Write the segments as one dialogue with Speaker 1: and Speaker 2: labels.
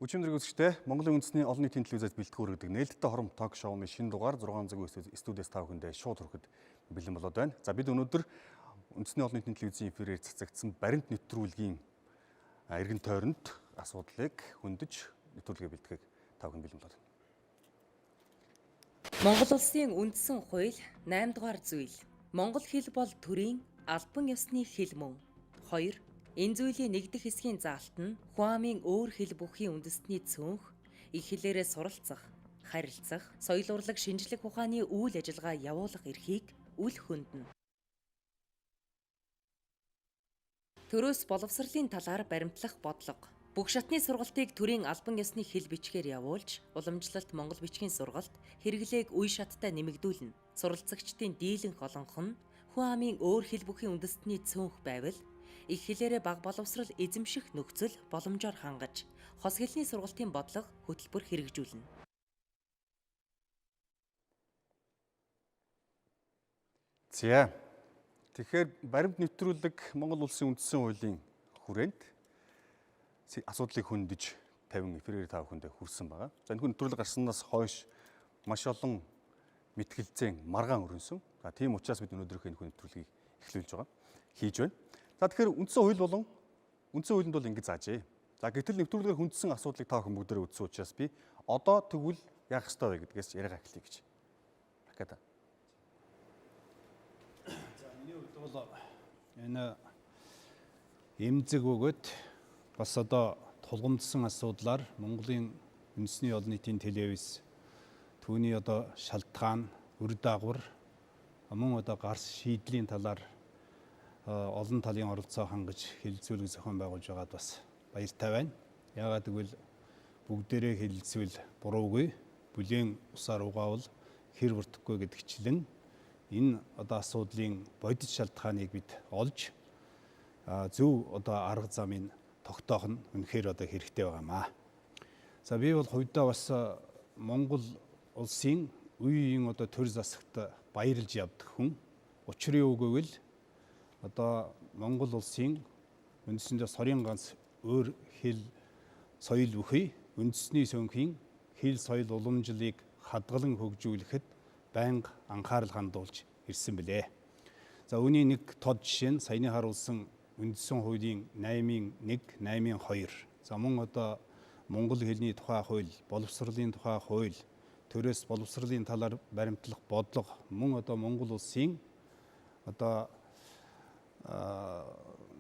Speaker 1: Өчигдөр үзэгчтэй Монголын үндэсний олон нийтийн телевизэд бэлтгэн хүргэдэг нээлттэй хором ток шоуны шинэ дугаар 6 цагийн студиэс та бүхэндээ шууд хүрэхэд бэлэн болоод байна. За бид өнөөдөр үндэсний олон нийтийн телевизийн эфирээр цацагдсан баримт нэвтрүүлгийн эргэн тойронд асуудлыг хөндөж нэвтрүүлгээ бэлтгэх та бүхэнд бэлэн болоод байна.
Speaker 2: Монгол улсын үндсэн хууль 8 дугаар зүйл. Монгол хэл бол төрийн албан ёсны хэл мөн. 2. Энэ зүйлийн нэг дэх хэсгийн заалт нь хүн амын өөр хэл бүхийн үндэсний цөөнх, их хэлээрээ суралцах, харилцах, соёл урлаг шинжлэх ухааны үйл ажиллагаа явуулах эрхийг үл хөндөнө. Төрөөс боловсролын талаар баримтлах бодлого. Бүх шатны сургалтыг төрийн албан ёсны хэл бичгээр явуулж, уламжлалт Монгол бичгийн сургалт хэрэглээг үе шаттай нэмэгдүүлнэ. Суралцагчдын дийлэнх олонх нь хүн амын өөр хэл бүхийн үндэстний цөөнх байвал их хэлээрээ бага боловсрал эзэмших нөхцөл боломжоор хангаж, хос хэлний сургалтын бодлого хөтөлбөр хэрэгжүүлнэ.
Speaker 1: За. Тэгэхээр баримт нэвтрүүлэг Монгол улсын үндсэн хуулийн хүрээнд асуудлыг хөндөж 50 эфирээр та бүхэндээ хүрсэн байгаа. За энэ нэвтрүүлэг гарснаас хойш маш олон мэтгэлцэн маргаан өрнсөн. За тийм учраас бид өнөөдрийнхөө энэ нэвтрүүлгийг эхлүүлж байгаа. Хийж байна. За тэгэхээр үндсэн хууль болон үндсэн хуулинд бол ингэж заажээ. За гэтэл нэвтрүүлгээр хүндсэн асуудлыг та бүхэн бүгдээрээ үзсэн учраас би одоо тэгвэл яах ёстой вэ гэдгээс яриагаа эхлэе гэж. Баката.
Speaker 3: За миний хувьд бол энэ эмзэг өгöd бас одоо тулгамдсан асуудлаар Монголын үндэсний олон нийтийн телевиз түүний одоо шалтгаан, үр дагавар мөн одоо гарс шийдлийн талаар олон талын оролцоо хангаж хэлэлцүүлэг зохион байгуулж байгаад бас баяртай байна. Яагаад гэвэл бүгдээрээ хэлэлцвэл буруугүй, бүлээн усаар угаавал хэр бүрдэхгүй гэдгчлэн энэ одоо асуудлын бодит шалтгааныг бид олж зөв одоо арга замыг тогтоох нь үнэхээр одоо хэрэгтэй байгаамаа. За би бол хувьдаа бас Монгол улсын үеийн одоо төр засагт баярлж явдаг хүн. Учир юу гэвэл одоо Монгол улсын үндэсэндээ сорын ганц өөр хэл соёл бүхий үндэсний цөөнхийн хэл соёл уламжлалыг хадгалан хөгжүүлэхэд байнга анхаарал хандуулж ирсэн билээ. За үүний нэг тод жишээ нь саяны харуулсан үндсэн хуулийн 8-1, 8-2. За мөн одоо монгол хэлний тухай хууль, боловсролын тухай хууль, төрөөс боловсролын талаар баримтлах бодлого, мөн одоо Монгол улсын одоо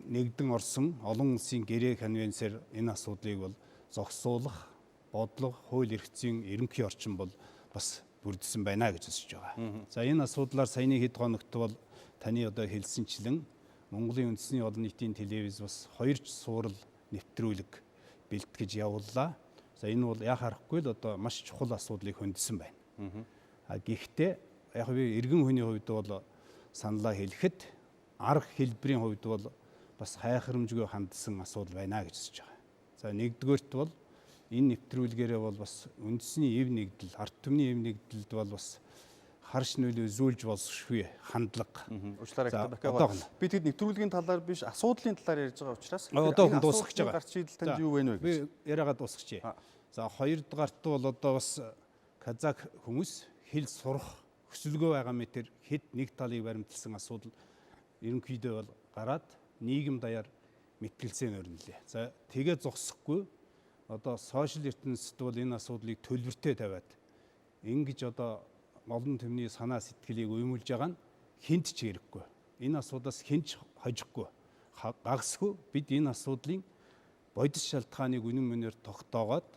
Speaker 3: нэгдэн орсон олон улсын гэрээ конвенцээр энэ асуудлыг бол зогсоолох бодлого, хууль эрх зүйн ерөнхий орчин бол бас бүрдсэн байна гэж үзэж байгаа. За энэ асуудлаар саяны хэд хоногт бол таны одоо хэлсэнчлэн Монголын үндэсний олон нийтийн телевиз бас 2 суурал нэвтрүүлэг бэлтгэж явууллаа. За энэ бол яа харахгүй л одоо маш чухал асуудлыг хөндөсөн байна. Гэхдээ яг би иргэн хүний хувьд бол саналаа хэлэхэд арга хэлбэрийн хувьд бол бас хайхрамжгүй хандсан асуудал байна гэж үзэж байгаа. За нэгдүгээрт бол энэ нэвтрүүлгээрээ бол бас үндэсний эв нэгдэл, ард түмний эв нэгдэлд бол бас харш нөлөө үзүүлж болсошгүй хандлага.
Speaker 1: Уучлаарай дахиад би тэгэд нэвтрүүлгийн талаар биш асуудлын талаар ярьж байгаа учраас
Speaker 3: одоо дуусгах гэж байгаа.
Speaker 1: Гарч шийдэл танд юу вэ вэ гэж.
Speaker 3: Би яриагаа дуусгачих. За хоёрдугаарт бол одоо бас казак хүмүүс хэл сурах хүсэлгүй байгаа мэтэр хэд нэг талыг баримтлсан асуудал ерөнхийдөө бол гараад нийгэм даяар мэтгэлцээ нөрнөлээ. За тэгээ зогсохгүй одоо сошиал ертөнцид бол энэ асуудлыг төлбөртэй тавиад ингэж одоо олон түмний санаа сэтгэлийг уймуулж байгаа нь хинт ч хэрэггүй. Энэ асуудлаас хинч хожихгүй. Гагсгүй бид энэ асуудлын бодис шалтгааныг үнэн мөнөөр тогтоогоод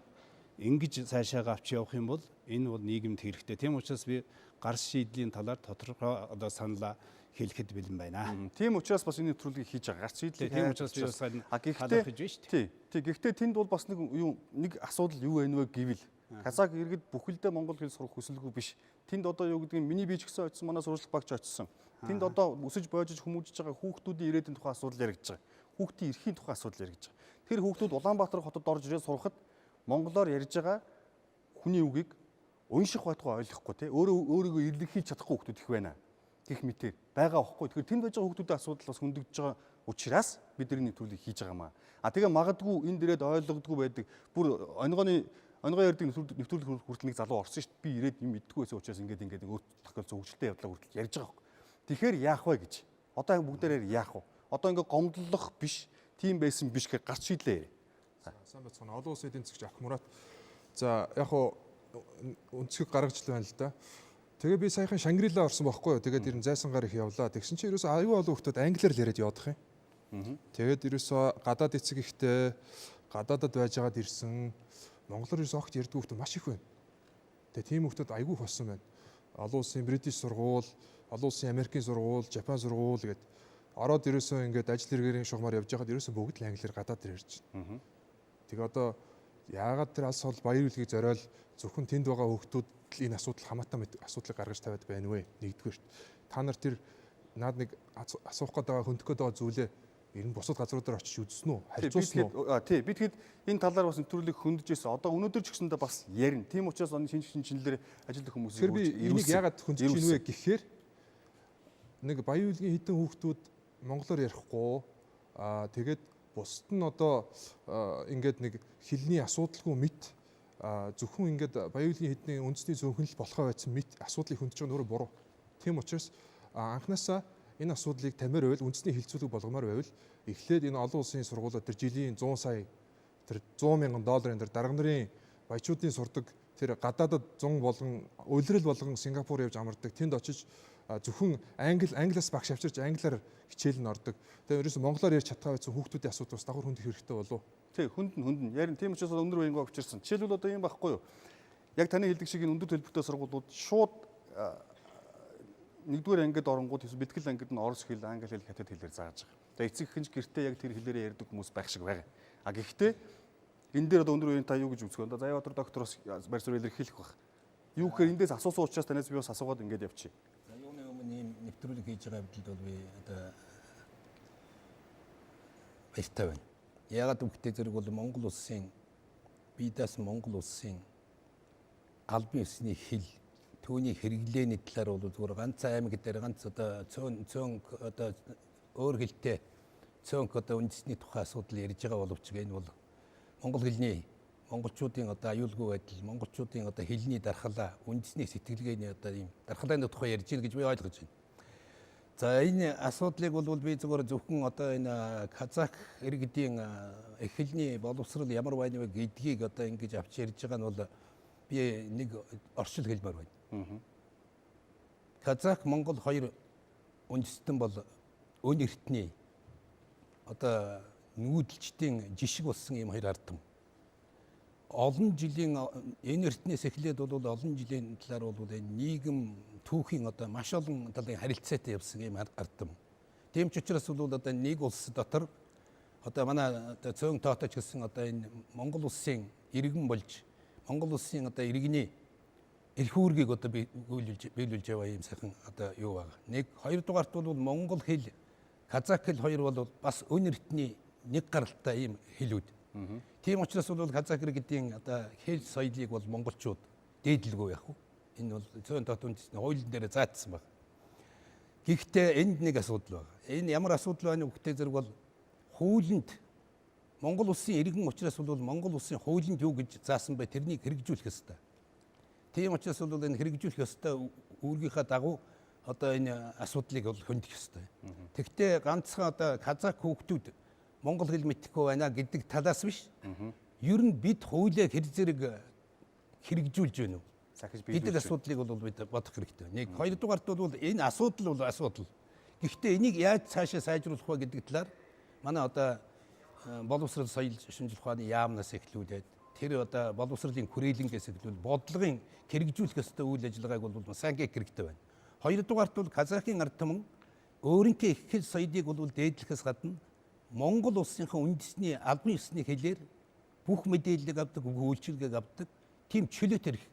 Speaker 3: ингэж цаашаа авч явах юм бол энэ бол нийгэмд хэрэгтэй. Тийм учраас би гарс шийдлийн талаар тодорхой одоо саналаа хэлэхэд бэлэн байна.
Speaker 1: Тийм учраас бас энэ нэвтрүүлгийг хийж байгаа. Гарс шийдлийг
Speaker 3: тийм учраас би бас
Speaker 1: хаалгах гэж байна шүү дээ. Тий. Гэхдээ тэнд бол бас нэг асуудал юу вэ нэ гэвэл казак иргэд бүхэлдээ монгол хэл сурах хүсэлгүй биш. Тэнд одоо юу гэдгийг миний бие ч гэсэн очсон, манай сурвалжлах багч очсон. Тэнд одоо өсөж боожж хүмүүжиж байгаа хүүхдүүдийн ирээдүйн тухай асуудал яригдж байгаа. Хүүхдийн эрхийн тухай асуудал яригдж байгаа. Тэр хүүхдүүд Улаанбаатар хотод орж ирээд сурахад монголоор ярьж байгаа хүний үгийг унших байтугай ойлгохгүй тий. Өөрийгөө илэрхийлж чадахгүй хүүхдүүд их байна. Гэх мэтээр байгаа байхгүй. Тэгэхээр тэнд байж байгаа хүүхдүүдийн асуудал бас хөндөгдөж байгаа учраас бид энэ нэвтрүүлгийг хийж байгаамаа. Тэгээ магадгүй энэ дээрээ ойлгодгүй байдаг. Бүр онгой ярддаг нэвтрүүлэг хүртэл нэг залуу орсон шүү дээ. Би ирээд юм мэддэггүй байсан учраас ингээд өөр тохиол зөвгөлтэй явдлаа хүртэл ярьж байгаа юм. Тэгэхээр яах вэ гэж. Одоо бүгдээрээ яах вэ? Одоо ингээд гомдлох биш, тийм байсан биш гэж гарч шийдлээ.
Speaker 4: Сайн бацгаана. Олон улсын эдийн засгч Ах Мурат. За яг хуу өнцгийг гаргаж л байна л да. Тэгээ би саяхан Шангрила орсон байхгүй юу. Тэгээд ер нь зайсангаар их явлаа. Тэгсэн чинь ерөөсөө аюу олон хүмүүс англиар л яриад явах юм. Тэгээд ерөөсөө гадаад эцэг ихтэй гадаадад байж байгаад ирсэн монголоор ерөөсөө огт ярьдаг хүмүүс маш их байна. Тэгээ тийм хүмүүс аюу болсон байна. Олон улсын Бритиш сургууль, олон улсын Америкийн сургууль, Япон сургууль гэдэг ороод ерөөсөө ингээд ажил хэрэгэрийн шугамаар явж байгаад ерөөсөө бүгд л англиар гадаадаар ярьж байна. Тэгээ одоо яагаад тэр алс хол Баян-Өлгийд зориул зөвхөн тэнд байгаа хүүхдүүд энэ асуудал хамаатай асуудлыг гаргаж тавиад байна вэ? Нэгдүгээр та нар тэр наад нэг асуух гээд байгаа хөндөх гээд байгаа зүйлээ ер нь бусад газруудаар очиж үзсэн үү? Харьцуулсан уу?
Speaker 1: Тий, би тэгэхэд энэ талаар бас нэвтрүүлэг хөндөж байсан. Одоо өнөөдөр ч гэсэндээ бас ярина. Тийм учраас оны шинжилгээр ажиллах хүмүүсийг
Speaker 4: би энийг яагаад хөндөж ийн вэ гэхээр нэг Баян-Өлгийн хэдэн хүүхдүүд монголоор ярихгүй тэгээд бусд нь одоо ингээд нэг хэлний асуудалгүй мэд зөвхөн ингээд Баян-Өлгийн хэдний үндэсний зөвхөнл болохоо байсан мэд асуудлыг хөндөж байгаа нөрөө буруу. Тийм учраас анхнаасаа энэ асуудлыг тамир байвал үндэсний хилцүүлэг болгомоор байвал эхлээд энэ олон улсын сургуулиуд тэр жилийн 100 сая тэр 100 мянган долларын тэр дарга нарын баячуудын сурдаг тэр гадаадад 100 болгон улирал болгон Сингапур явж амардаг тэнд очиж зөвхөн англиас багш авчирч англиар хичээл нь ордог. Тэгээ ерөөсө монголоор ярьж чадхаа байсан хүүхдүүдийн асуудал бас дагавар хөндөх хэрэгтэй болов.
Speaker 1: Тий, хөндөн. Ярин тийм учраас өндөр баянгаа авчирсан. Жишээлбэл одоо юм байхгүй юу? Яг таны хэлдэг шиг энэ өндөр төлбөртэй сургуулиуд шууд нэгдүгээр ангид оронгууд бэлтгэл ангид нь орос хэл, англи хэл, хятад хэлээр зааж байгаа. Тэгээ эцэг эхэнч гэртээ яг тэр хэлээрээ ярьдаг хүмүүс байх шиг байгаа. Гэхдээ энэ дээр одоо өндөр баян та юу гэж үзэх вэ? Заяа Батар доктороос барь суурь илэрхийлэх баг. Юу гэхээр эндээс асуусан учраас танаас би бас асуугаад ингэж явчих.
Speaker 5: Юуны өмнө ийм нэвтрүүлэг хийж байгаа хэвдэлд бол би одоо баяртай байна. Яагаад гэвэл зэрэг бол Монгол улсын бидээс Монгол улсын албан ёсны хэл түүний хэрэглээний талаар бол зүгээр ганц аймаг дээр ганц одоо цөөн одоо өөр хэлтэй цөөн одоо үндэсний тухай асуудал ярьж байгаа боловч энэ бол монгол хэлний монголчуудын одоо аюулгүй байдал монголчуудын одоо хэлний дархлаа үндэсний сэтгэлгээний одоо ийм дархлааны тухай ярьж байна гэж би ойлгож байна. За энэ асуудлыг бол би зөвхөн одоо энэ казак иргэдийн их хэлний боловсрол ямар байна вэ гэдгийг одоо ингэж авч ярьж байгаа нь бол би нэг оршил хэлмээр байна. Казак Монгол хоёр үндэстэн бол өн эртний одоо нүүдэлчдийн жишг болсон юм хоёр ардам. Олон жилийн энэ эртнээс эхлээд бол олон жилийн талаар бол энэ нийгэм түүхийн одоо маш олон талын харилцаатай явсан юм ардам. Тийм ч учраас бол одоо нэг улс дотор одоо манай одоо цөөн тоотож гэсэн одоо энэ Монгол улсын иргэн болж Монгол улсын одоо иргэний эрх үүргийг одоо биелүүлж яваа юм сайхан одоо юу байгаа. Нэг хоёрдугаарт бол монгол хэл, казак хэл хоёр бол бас өн эртний нэг гаралтай ийм хэлүүд. Тийм учраас бол казак иргэдийн одоо хэл соёлыг бол монголчууд дээдлгүй яах вэ? Энэ бол цөөн тот үндэсний хуулийн дээр заагдсан байна. Гэхдээ энд нэг асуудал байна. Энэ ямар асуудал байна вэ гэхтэй зэрэг бол хуулинд Монгол улсын иргэн учраас бол Монгол улсын хуулинд юу гэж заасан бай тэрнийг хэрэгжүүлэх ёстой. Тийм учраас бол энэ хэрэгжүүлэх ёстой үүргийнхаа дагуу одоо энэ асуудлыг бол хөндлөх ёстой. Тэгвэл ганцхан одоо казак хүүхдүүд монгол хэл мэдэхгүй байна гэдэг талаас биш. Ер нь бид хуулиа хэр зэрэг хэрэгжүүлж байна уу? Гэдэг асуудлыг бол бид бодох хэрэгтэй. Нэг хоёрдугаарт бол энэ асуудал бол асуудал. Гэхдээ энийг яаж цаашаа сайжруулах вэ гэдэг талаар манай одоо боловсрол соёл шинжилх ухааны яамнаас эхлүүлээд тэр одоо боловсролын хүрээлэнгээс эхлүүл бодлогын хэрэгжүүлэх ёстой үйл ажиллагааг бол сайн гэх хэрэгтэй байна. Хоёрдугаарт бол казахын ард түмэн өөрийнхөө их хэл соёлыг бол дээдлэхээс гадна Монгол улсынхаа үндэсний албан ёсны хэлээр бүх мэдээллийг авдаг, бүх үйлчилгээг авдаг, тийм чөлөөт эрх,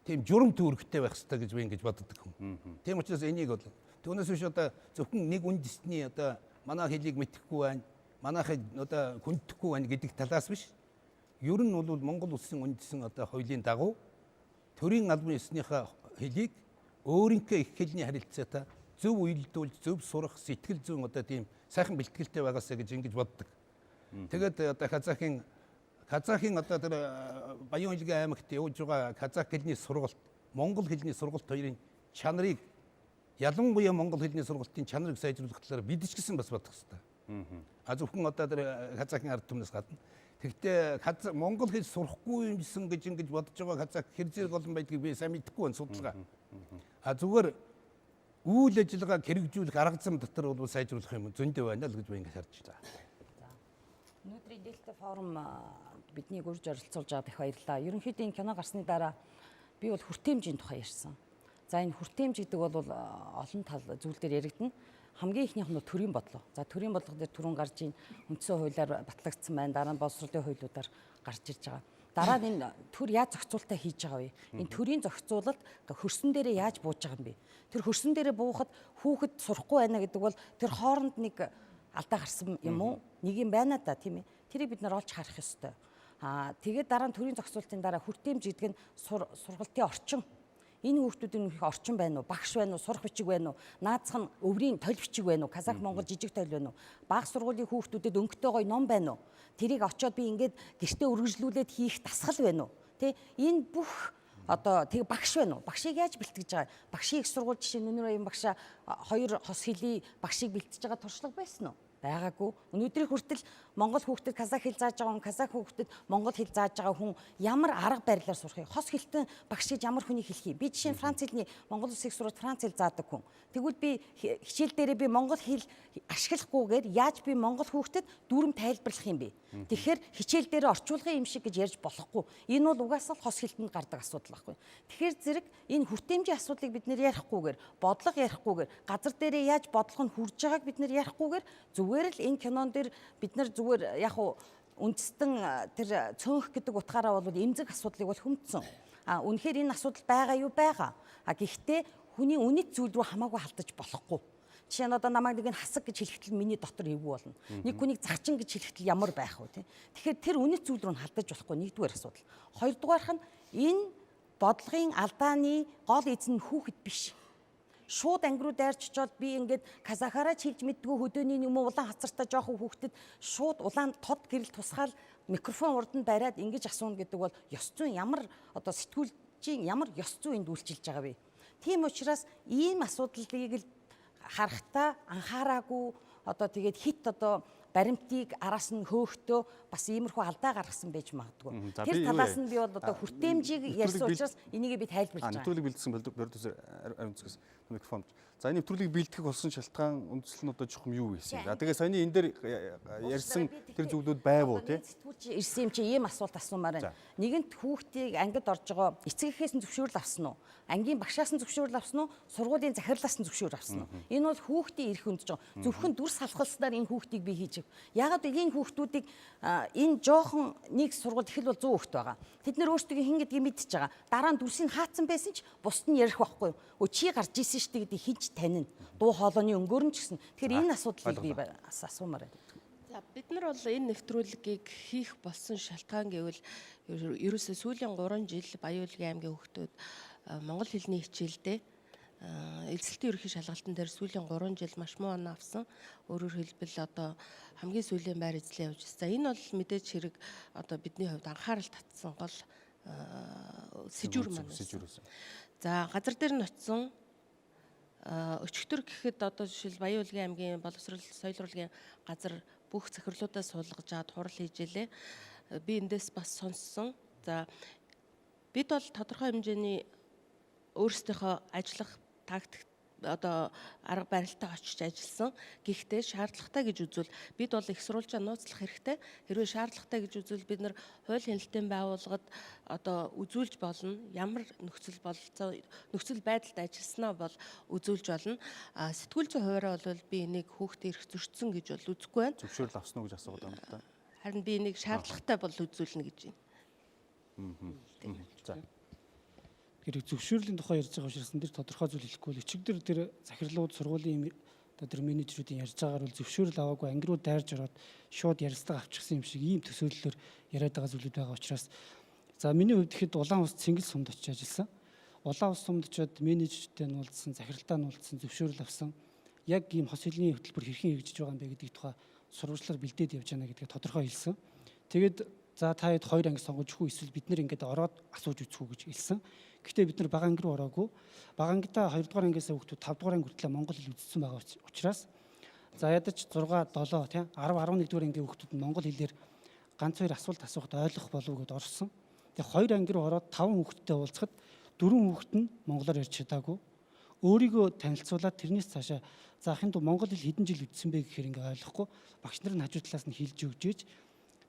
Speaker 5: тийм журам төвөргтэй байх хэрэгтэй гэж би ингэж боддог юм. Тийм учраас энийг бол түүнээс биш одоо зөвхөн нэг үндэсний одоо манай хэлийг мэдэхгүй байна, манай хэл одоо хүндэхгүй байна гэдэг талаас биш. Ер нь бол Монгол улсын үндэсний одоо хуулийн дагуу төрийн албан ёсныхаа хэлийг өөрийнхөө их хэлний харилцаатай зөв үйлдүүлж, зөв сурах, сэтгэл зүйн одоо тийм сайхан бэлтгэлтэй байгаасаа гэж ингэж боддог. Тэгээд одоо Казахын одоо тэр Баян-Өлгий аймагт явж байгаа казах хэлний сургалт, монгол хэлний сургалт хоёрын чанарыг ялангуяа монгол хэлний сургалтын чанарыг сайжруулах талаар бид ч гэсэн бас бодох хэрэгтэй. Зөвхөн одоо тэр казахын ард түмнээс гадна. Тэгэхдээ монгол хэл сурахгүй юмсан гэж ингэж бодож байгаа казах хэр зэрэг олон байдгийг би сайн мэдэхгүй байна судалгаа. Зүгээр үйл ажиллагааг хэрэгжүүлэх арга зам дотор бол сайжруулах юм зөндөө байна л гэж би ингэж харж байна.
Speaker 6: Өнөөдрийн Нээлттэй форум биднийг урьж оролцуулж байгаад их баярлалаа. Ерөнхийдөө энэ кино гарсны дараа би бол хүртээмжийн тухай ярьсан. За энэ хүртээмж гэдэг бол олон тал зүйл дээр яригдана. Хамгийн ихнийх нь төрийн бодлого. За төрийн бодлого дээр түрүүн гарч ийн үндсэн хуулиар батлагдсан байна. Дараа нь боловсролын хуулиудаар гарч ирж байгаа. Дараа нь энэ төр яаж зохицуулалтаа хийж байгаа вэ? Энэ төрийн зохицуулалт хөрсөн дээрээ яаж бууж байгаа юм бэ? Тэр хөрсөн дээрээ буухад хүүхэд сурахгүй байна гэдэг бол тэр хооронд нэг алдаа гарсан юм уу? Нэг юм байна да тийм ээ. Тэрийг бид нар олж харах ёстой. Тэгээд дараа нь төрийн зохицуулалтын дараа хүртээмж гэдэг нь сургалтын орчин. Энэ хүүхдүүдийн их орчин байна уу? Багш байна уу? Сурах бичиг байна уу? Наазах нь өврийн тойл бичиг байна уу? Казах монгол жижиг тойл байна уу? Бага сургуулийн хүүхдүүдэд өнгөтэй гоё ном байна уу? Тэрийг очиод би ингээд гэртээ үргэлжлүүлээд хийх дасгал байна уу? Тэ энэ бүх одоо тэг багш байна уу? Багшийг яаж бэлтгэж байгаа? Багшийн их сургууль жишээ нь өнөр баян багшаа 2 хос хэлий багшийг бэлтгэж байгаа туршлага байсан уу? Байгаагүй. Өнөөдрийн хүртэл монгол хүүхдэд казах хэл зааж байгаа хүн, казах хүүхдэд монгол хэл зааж байгаа хүн ямар арга барилаар сурахыг, хос хэлтэн багш гэж ямар хүнийг хэлхий. Би жишээ нь Франц хэлний монгол улсын их сургуульд Франц хэл заадаг хүн. Тэгвэл би хичээл дээрээ би монгол хэл ашиглахгүйгээр яаж би монгол хүүхдэд дүрм тайлбарлах юм бэ? Тэгэхээр хичээл дээрээ орчуулгын юм шиг гэж ярьж болохгүй. Энэ бол угаасаа хос хэлтэнд гардаг асуудал байхгүй. Тэгэхээр зэрэг энэ хүртээмжийн асуудлыг бид нэр ярихгүйгээр, бодлого ярихгүйгээр, газар дээрээ яаж бодлого нь хүрж байгааг бид нэр ярихгүйгээр зүгээр л энэ кинон дээр бид нар зүгээр яг уу үндэстэн тэр цөөнх гэдэг утгаараа бол эмзэг асуудлыг бол хөмдсөн. Үнэхээр энэ асуудал байгаа юу байгаа. Гэхдээ хүний үнэт зүйл рүү хамаагүй халдаж болохгүй. Жишээ нь одоо намайг нэг нь хасаг гэж хэлэхдээ миний дотор эвгүй болно. Нэг хүнийг зарчин гэж хэлэхдээ ямар байх вэ тийм. Тэгэхээр тэр үнэт зүйл рүү халдаж болохгүй нэгдүгээр асуудал. Хоёрдугаарх нь энэ бодлогын алдааны гол эзэн нь хүүхэд биш. Шууд анги руу дайрч очоод би ингээд казахаараа чилж мэддгүү хөдөөний юм уу улаан хацартаа жоохон хүүхдэд шууд улаан тод гэрэл тусгаал микрофон урд нь бариад ингэж асууна гэдэг бол ёс зүйн ямар одоо сэтгүүлчийн ямар ёс зүйн үйлчилж байгаа вэ? Тийм учраас ийм асуудлыг л харахтаа анхаараагүй одоо тэгээд хит одоо баримтыг араас нь хөөхтөө бас иймэрхүү алдаа гаргасан байж магадгүй. Тэр талаас нь би бол одоо хүртээмжийг ярьсан учраас энийг би тайлбарлаж байгаа.
Speaker 1: Нэвтрүүлэг бэлдсэн продюсер Аримцгээс микрофон. За энэ нэвтрүүлгийг бэлтгэх болсон шалтгаан үндэслэл нь одоо жоохон юу байсан юм. За тэгээ саяны энэ дээр ярьсан тэр зүйлүүд байв уу тий?
Speaker 6: Сэтгүүлч ирсэн юм чи ийм асуулт асуумаар байна. Нэгэнт хүүхдийг ангид орж байгаа эцэгийнхээс нь зөвшөөрөл авсан уу? Ангийн багшаас нь зөвшөөрөл авсан уу? Сургуулийн захирлаас нь зөвшөөрөл авсан уу? Энэ бол хүүхдийн эрх хүндж байгаа. Зөвхөн дүр салхалснаар энэ хүүхдийг би хийж. Яагаад энэ хүүхдүүдийг энэ жоохон нэг сургууль их л бол 100 хүүхэд байгаа. Тэд нэр өөрсдөө хин гэдгийг мэдчихэж байгаа. Дараа нь дүрсийг хаацсан байсан ч бусд нь ярих байхгүй юу? Чи гарч исэн шүү дээ гэдгийг хинч танина. Дуу хоолойны өнгөөр нь ч гэсэн. Тэгэхээр энэ асуудлыг би асуумаар байна.
Speaker 7: За бид нар бол энэ нэвтрүүлгийг хийх болсон шалтгаан гэвэл ерөөсөө сүүлийн 3 жил Баян-Өлгий аймгийн хүүхдүүд монгол хэлний хичээлдээ элсэлтийн ерөнхий шалгалтын дээр сүүлийн 3 жил маш муу оноо авсан. Өөрөөр хэлбэл одоо хамгийн сүүлийн байр эзлэн явж байна. За энэ бол мэдээж хэрэг одоо бидний хувьд анхаарал татсан гол сэжүүр маань. За газар дээр нь очсон өчигдөр гэхэд одоо жишээл Баян-Өлгий аймгийн боловсрол соёл урлагийн газар бүх захирлуудаа суулгаж аваад хурал хийжээ. Би эндээс бас сонссон. За бид бол тодорхой хэмжээний өөрсдийнхөө ажиллах тактик одоо арга барилтаа очиж ажилласан. Гэхдээ шаардлагатай гэж үзвэл бид бол их сурвалжаа нууцлах хэрэгтэй. Хэрвээ шаардлагатай гэж үзвэл бид нар хууль хяналтын байгууллагад одоо үзүүлж болно. Ямар нөхцөл байдалд ажилласнаа бол үзүүлж болно. Сэтгүүл зүйн хуваараа бол би энийг хүүхдийн эрх зөрчсөн гэж бол үзэхгүй байна.
Speaker 1: Зөвшөөрөл авсан уу гэж асуугаад байна л да.
Speaker 7: Харин би энийг шаардлагатай бол үзүүлнэ гэж байна.
Speaker 1: За.
Speaker 8: Тэр зөвшөөрлийн тухай ярьж байгаа учраас энэ тодорхой зүйл хэлэхгүй л өчигдөр тэр захирлууд сургуулийн одоо тэр менежерүүдийн ярьж байгаагаар бол зөвшөөрөл аваагүй анги руу дайрж ороод шууд ярилцлага авчихсан юм шиг ийм төсөөллөөр яриад байгаа зүйлүүд байгаа учраас за миний хувьд ихэд улаан ус Цингэл сумд очиж ажилласан. Улаан ус сумд очиод менежертэй нь уулзсан, захиралтай нь уулзсан, зөвшөөрөл авсан. яг ийм хос хэлний хөтөлбөр хэрхэн хэрэгжиж байгаа юм бэ гэдгийг тухай сурвалжлаар бэлдээд явж байна гэдгийг тодорхой хэлсэн. Тэгээд за та хэд 2 анги сонгож өгөх үү эсвэл бид нэр ингээд ороод асууж үзэх үү гэж хэлсэн. Гэхдээ бид нар бага анги руу ороогүй. Бага ангидаа 2 дугаар ангиас хүүхдүүд 5 дугаар анги хүртэл монгол хэл үзсэн байгаа учраас за ядаж 6, 7 тийм 10, 11 дугаар ангийн хүүхдүүд нь монгол хэлээр ганц 2 асуулт асуухад ойлгох болов гэдээ орсон. Тэгээ 2 анги руу ороод 5 хүүхэдтэй уулзахад 4 хүүхэд нь монголоор ярьж чадаагүй. Өөрийгөө танилцуулаад тэрнээс цаашаа за ахын дүү монгол хэл хэдэн жил үзсэн бэ гэхээр ингээ ойлгохгүй багш нар нь хажуу талаас нь хэлж өгч ийж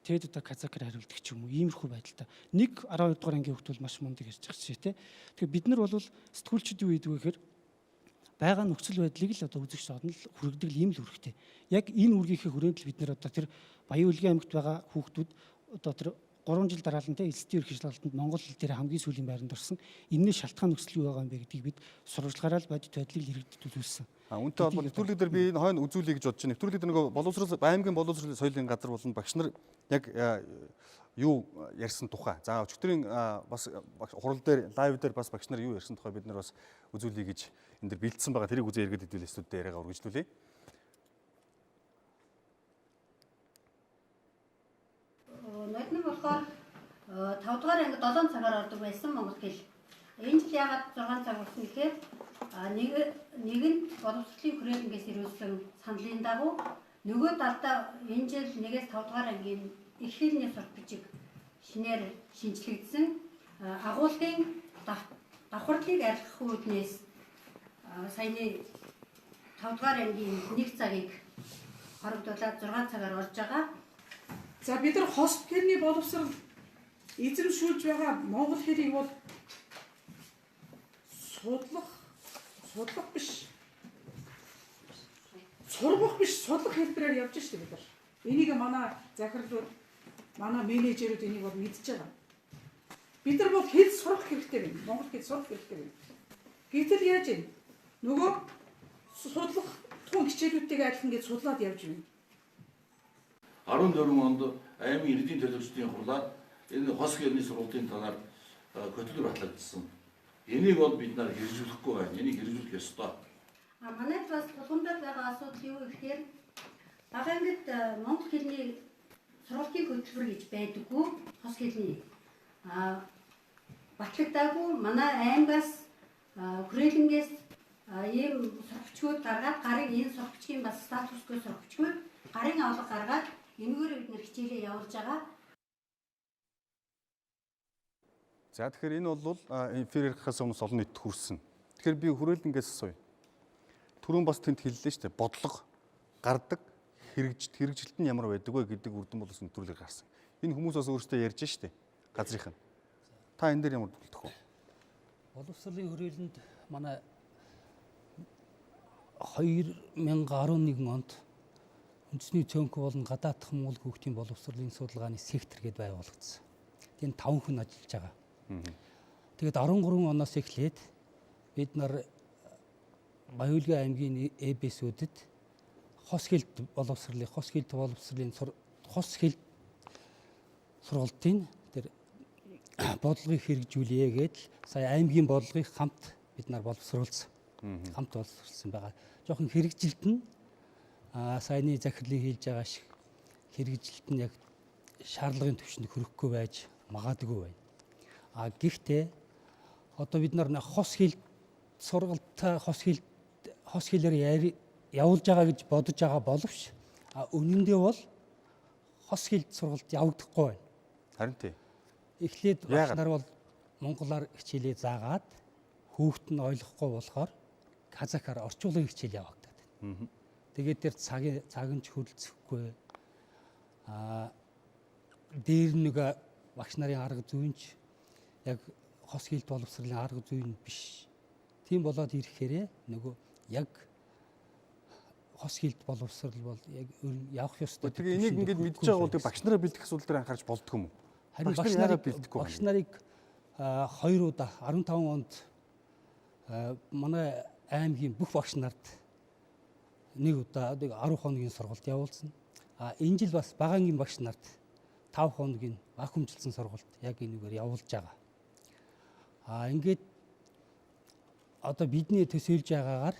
Speaker 8: тэгээд одоо казакаар хариулдаг ч юм уу иймэрхүү байдалтай. Нэг 12 дугаар ангийн хүүхдүүд маш мундаг ярьж байгаа шээ тий. Тэгэхээр бид нар бол сэтгүүлчид юу хийдэг вэ гэхээр байгаа нөхцөл байдлыг л одоо үзэгч содон л хүргэдэг ийм л үүрэгтэй. Яг энэ үүргийнхээ хүрээнд л бид нар одоо тэр Баян-Өлгий аймагт байгаа хүүхдүүд одоо тэр 3 жил дараалантай эцсийн ерөнхий шалгалтанд монгол хэл дээр хамгийн сүүлийн байранд орсон. Энэний шалтгаан нөхцөл юу байгаа юм бэ гэдгийг бид сурвалжлагаараа л бодит байдлыг иргэдэд үзүүлсэн.
Speaker 1: Үүнтэй холбоотой нэвтрүүлэг дээр би энэ хойно үзүүлэе гэж бодож байна. Нэвтрүүлэг дээр нөгөө боловсрол аймгийн боловсролын соёлын газар болон багш нар яг юу ярьсан тухай. За өчигдрийн бас хурал дээр лайв дээр бас багш нар юу ярьсан тухай бид нар бас үзүүлэе гэж энэ дэр бэлдсэн байгаа. Тэрийг үзээ иргэдэд хэлээ студид яриагаа үргэлжлүүлье.
Speaker 9: Нодны болохоор 5 дугаар анги 7 цагаар ордог байсан монгол хэл. Энэ жил яагаад 6 цаг болсон гэхээр нэгэн боловсролын хүрээлэнгээс ирүүлсэн саналын дагуу нөгөө талдаа энэ жил 1-5 дугаар ангийн их хэлний сурах бичиг шинээр шинжлэгдсэн агуулгын давхарлыг арилгах үүднээс саяны 5 дугаар ангийн 1 цагийг хорогдуулаад 6 цагаар орж байгаа.
Speaker 10: За бид нар хос хэлний боловсрол эзэмшүүлж байгаа монгол хэлийг бол судлах биш. Сургах биш, судлах хэлбэрээр явж штэ бид нар. Энийг манай захирлууд, манай менежерүүд энийг бол мэдж байгаа. Бид нар бол хэл сурах хэрэгтэй байна. Монгол хэл сурах хэрэгтэй байна. Гэтэл яаж юм? Нөгөө судлах тун хичээлүүдтэйг адилхан гэж судлаад явж байна.
Speaker 11: 14 онд аймгийн иргэдийн төлөөлөгчдийн хурлаар энэ хос хэлний сургуулийн талаар хөтөлбөр батлагдсан. Энийг бол бид нар хэрэгжүүлэхгүй байна. Энийг хэрэгжүүлэх ёстой.
Speaker 9: Манайд бас тулгамдад байгаа асуудал юу гэхээр бага ангид монгол хэлний сургуулийн хөтөлбөр гэж байдаггүй. Хос хэлний батлагдаагүй. Манай аймгаас хүрээлэнгээс ийм сургачгууд гаргаад гарын энэ сургачгийн бас статусгүй сургачгууд гарын авлага гаргаад энэгээр бид нэр хичээлээ явуулж байгаа.
Speaker 1: За тэгэхээр энэ бол эфир ярихаас өмнө олон нийтэд хүрсэн. Тэгэхээр би хүрээлэнгээс асууя. Түрүүн бас тэнд хэллээ шүү дээ. Бодлого гардаг, хэрэгжилт нь ямар байдаг вэ гэдэг үрдэн боловс нэвтрүүлэг гарсан. Энэ хүмүүс бас өөрсдөө ярьж шүү дээ. Газрынх нь. Та энэ дээр ямар төлөвлөх вэ?
Speaker 5: Боловсролын хүрээлэнд манай 2011 онд үндэсний цөөнх болон гадаадх Монгол хүүхдийн боловсролын судалгааны сектор гэдээ байгуулагдсан. Тэнд 5 хүн ажиллаж байгаа. Тэгээд 13 оноос эхлээд бид нар Баян-Өлгий аймгийн ЭБС-үүдэд хос хэлт боловсролын хос хэлт сургалтын тэр бодлогыг хэрэгжүүлээ гэдэл сая аймгийн бодлогыг хамт бид нар боловсруулсан. Хамт боловсруулсан байгаа. Жохон хэрэгжилт нь саяны захирлын хэлж байгаа шиг хэрэгжилт нь яг шаардлагын түвшинд хүрэхгүй байж магадгүй байна. Гэхдээ одоо бид нар хос хэлт сургалтаа хос хэлээр явуулж байгаа гэж бодож байгаа боловч үнэндээ бол хос хэлт сургалт явагдахгүй байна.
Speaker 1: Харин тий.
Speaker 5: Эхлээд багш нар бол монголоор хичээлээ заагаад хүүхэд нь ойлгохгүй болохоор казакаар орчуулгын хичээл явагдаад байна. Тэгээд тэр цагч хөрөлцөхгүй. Дээр нэг багш нарын арга зүйнч яг хос хэлт боловсролын арга зүйн биш. Тийм болоод ирэхээр нөгөө яг хос хэлт боловсрол бол яг явах ёстой.
Speaker 1: Тэгээ энийг ингээд мэдж байгаа бол багш нараа бэлдэх асуудал дээр анхаарч болдгоо юм уу?
Speaker 5: Харин багш нарыг 2 удаа 15 онд манай аймгийн бүх багш нарт нэг удаа 10 хоногийн сургалт явуулсан. Энэ жил бас багаангийн багш нарт 5 хоногийн вакуумжилсан сургалт яг энэгээр явуулж байгаа. Ингээд одоо бидний төсөөлж байгаагаар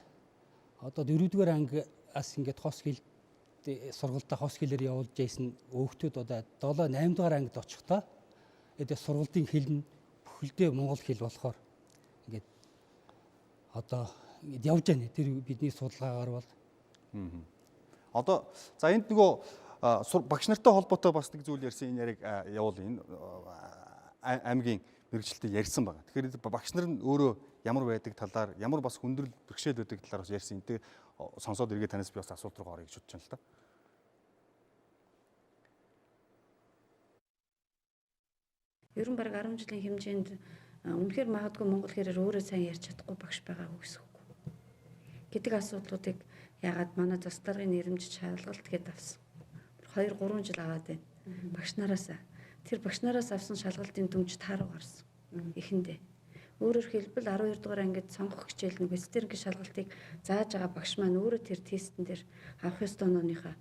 Speaker 5: одоо 4-р ангиас ингээд хос хэл сургалтаа хос хэлээр явуулж байсан хүүхдүүд одоо 7-8 дугаар ангид очихдоо энэ сургалтын хэл нь бүхэлдээ монгол хэл болохоор ингээд одоо ингээд явж байна. Тэр бидний судалгаагаар бол.
Speaker 1: Одоо за энд нөгөө багш нартай холбоотой бас нэг зүйл ярьсан энэ яриг явуул энэ аймгийн мэрэгчлэлтэй ярьсан байгаа. Тэгэхээр багш нар нь өөрөө ямар байдаг талаар ямар бас хүндрэл бэрхшээл байдаг талаар бас ярьсан. Энд сонсоод эргээд танаас би бас асуулт руу орё гэж бодож байна л да.
Speaker 12: Ер нь баг 10 жилийн хэмжээнд үнэхээр магадгүй монгол хэлээр өөрөө сайн ярьж чадахгүй багш байгаагүй гэсэн үг. Гэдэг асуудлуудыг яагаад манай зас даргын нэрмжиж шалгалт гээд авсан. 2-3 жил аваад байна. Багш нараасаа. Тэр багш нараас авсан шалгалтын дүнж тааруу гарсан. Эхэндээ. Өөрөөр хэлбэл 12 дугаар ангид сонгох хичээл нэг бэлтэр ингэ шалгалтыг зааж байгаа багш маань өөрөө тэр тестэн дээр авах ёстой онооныхаа